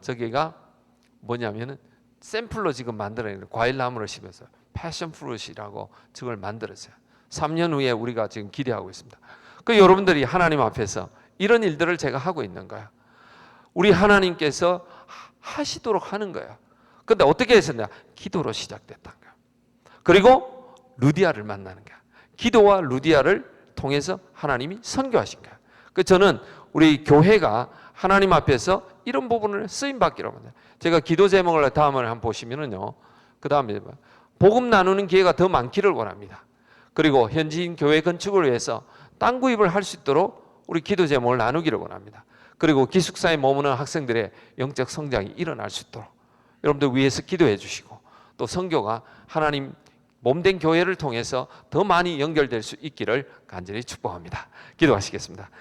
뭐냐면은 샘플로 지금 만들어내는 과일나무를 심어서 패션 프루트이라고 저걸 만들었어요. 3년 후에 우리가 지금 기대하고 있습니다. 그 여러분들이 하나님 앞에서 이런 일들을 제가 하고 있는 거야. 우리 하나님께서 하시도록 하는 거예요. 근데 어떻게 했었냐? 기도로 시작됐다는 거야. 그리고 루디아를 만나는 거야. 기도와 루디아를 통해서 하나님이 선교하신 거야. 그 저는 우리 교회가 하나님 앞에서 이런 부분을 쓰임 받기로 합니다. 제가 기도 제목을 다음을 한번 보시면은요. 그 다음에 복음 나누는 기회가 더 많기를 원합니다. 그리고 현지인 교회 건축을 위해서 땅 구입을 할 수 있도록 우리 기도 제목을 나누기를 원합니다. 그리고 기숙사에 머무는 학생들의 영적 성장이 일어날 수 있도록 여러분들 위해서 기도해 주시고 또 선교가 하나님 몸된 교회를 통해서 더 많이 연결될 수 있기를 간절히 축복합니다. 기도하시겠습니다.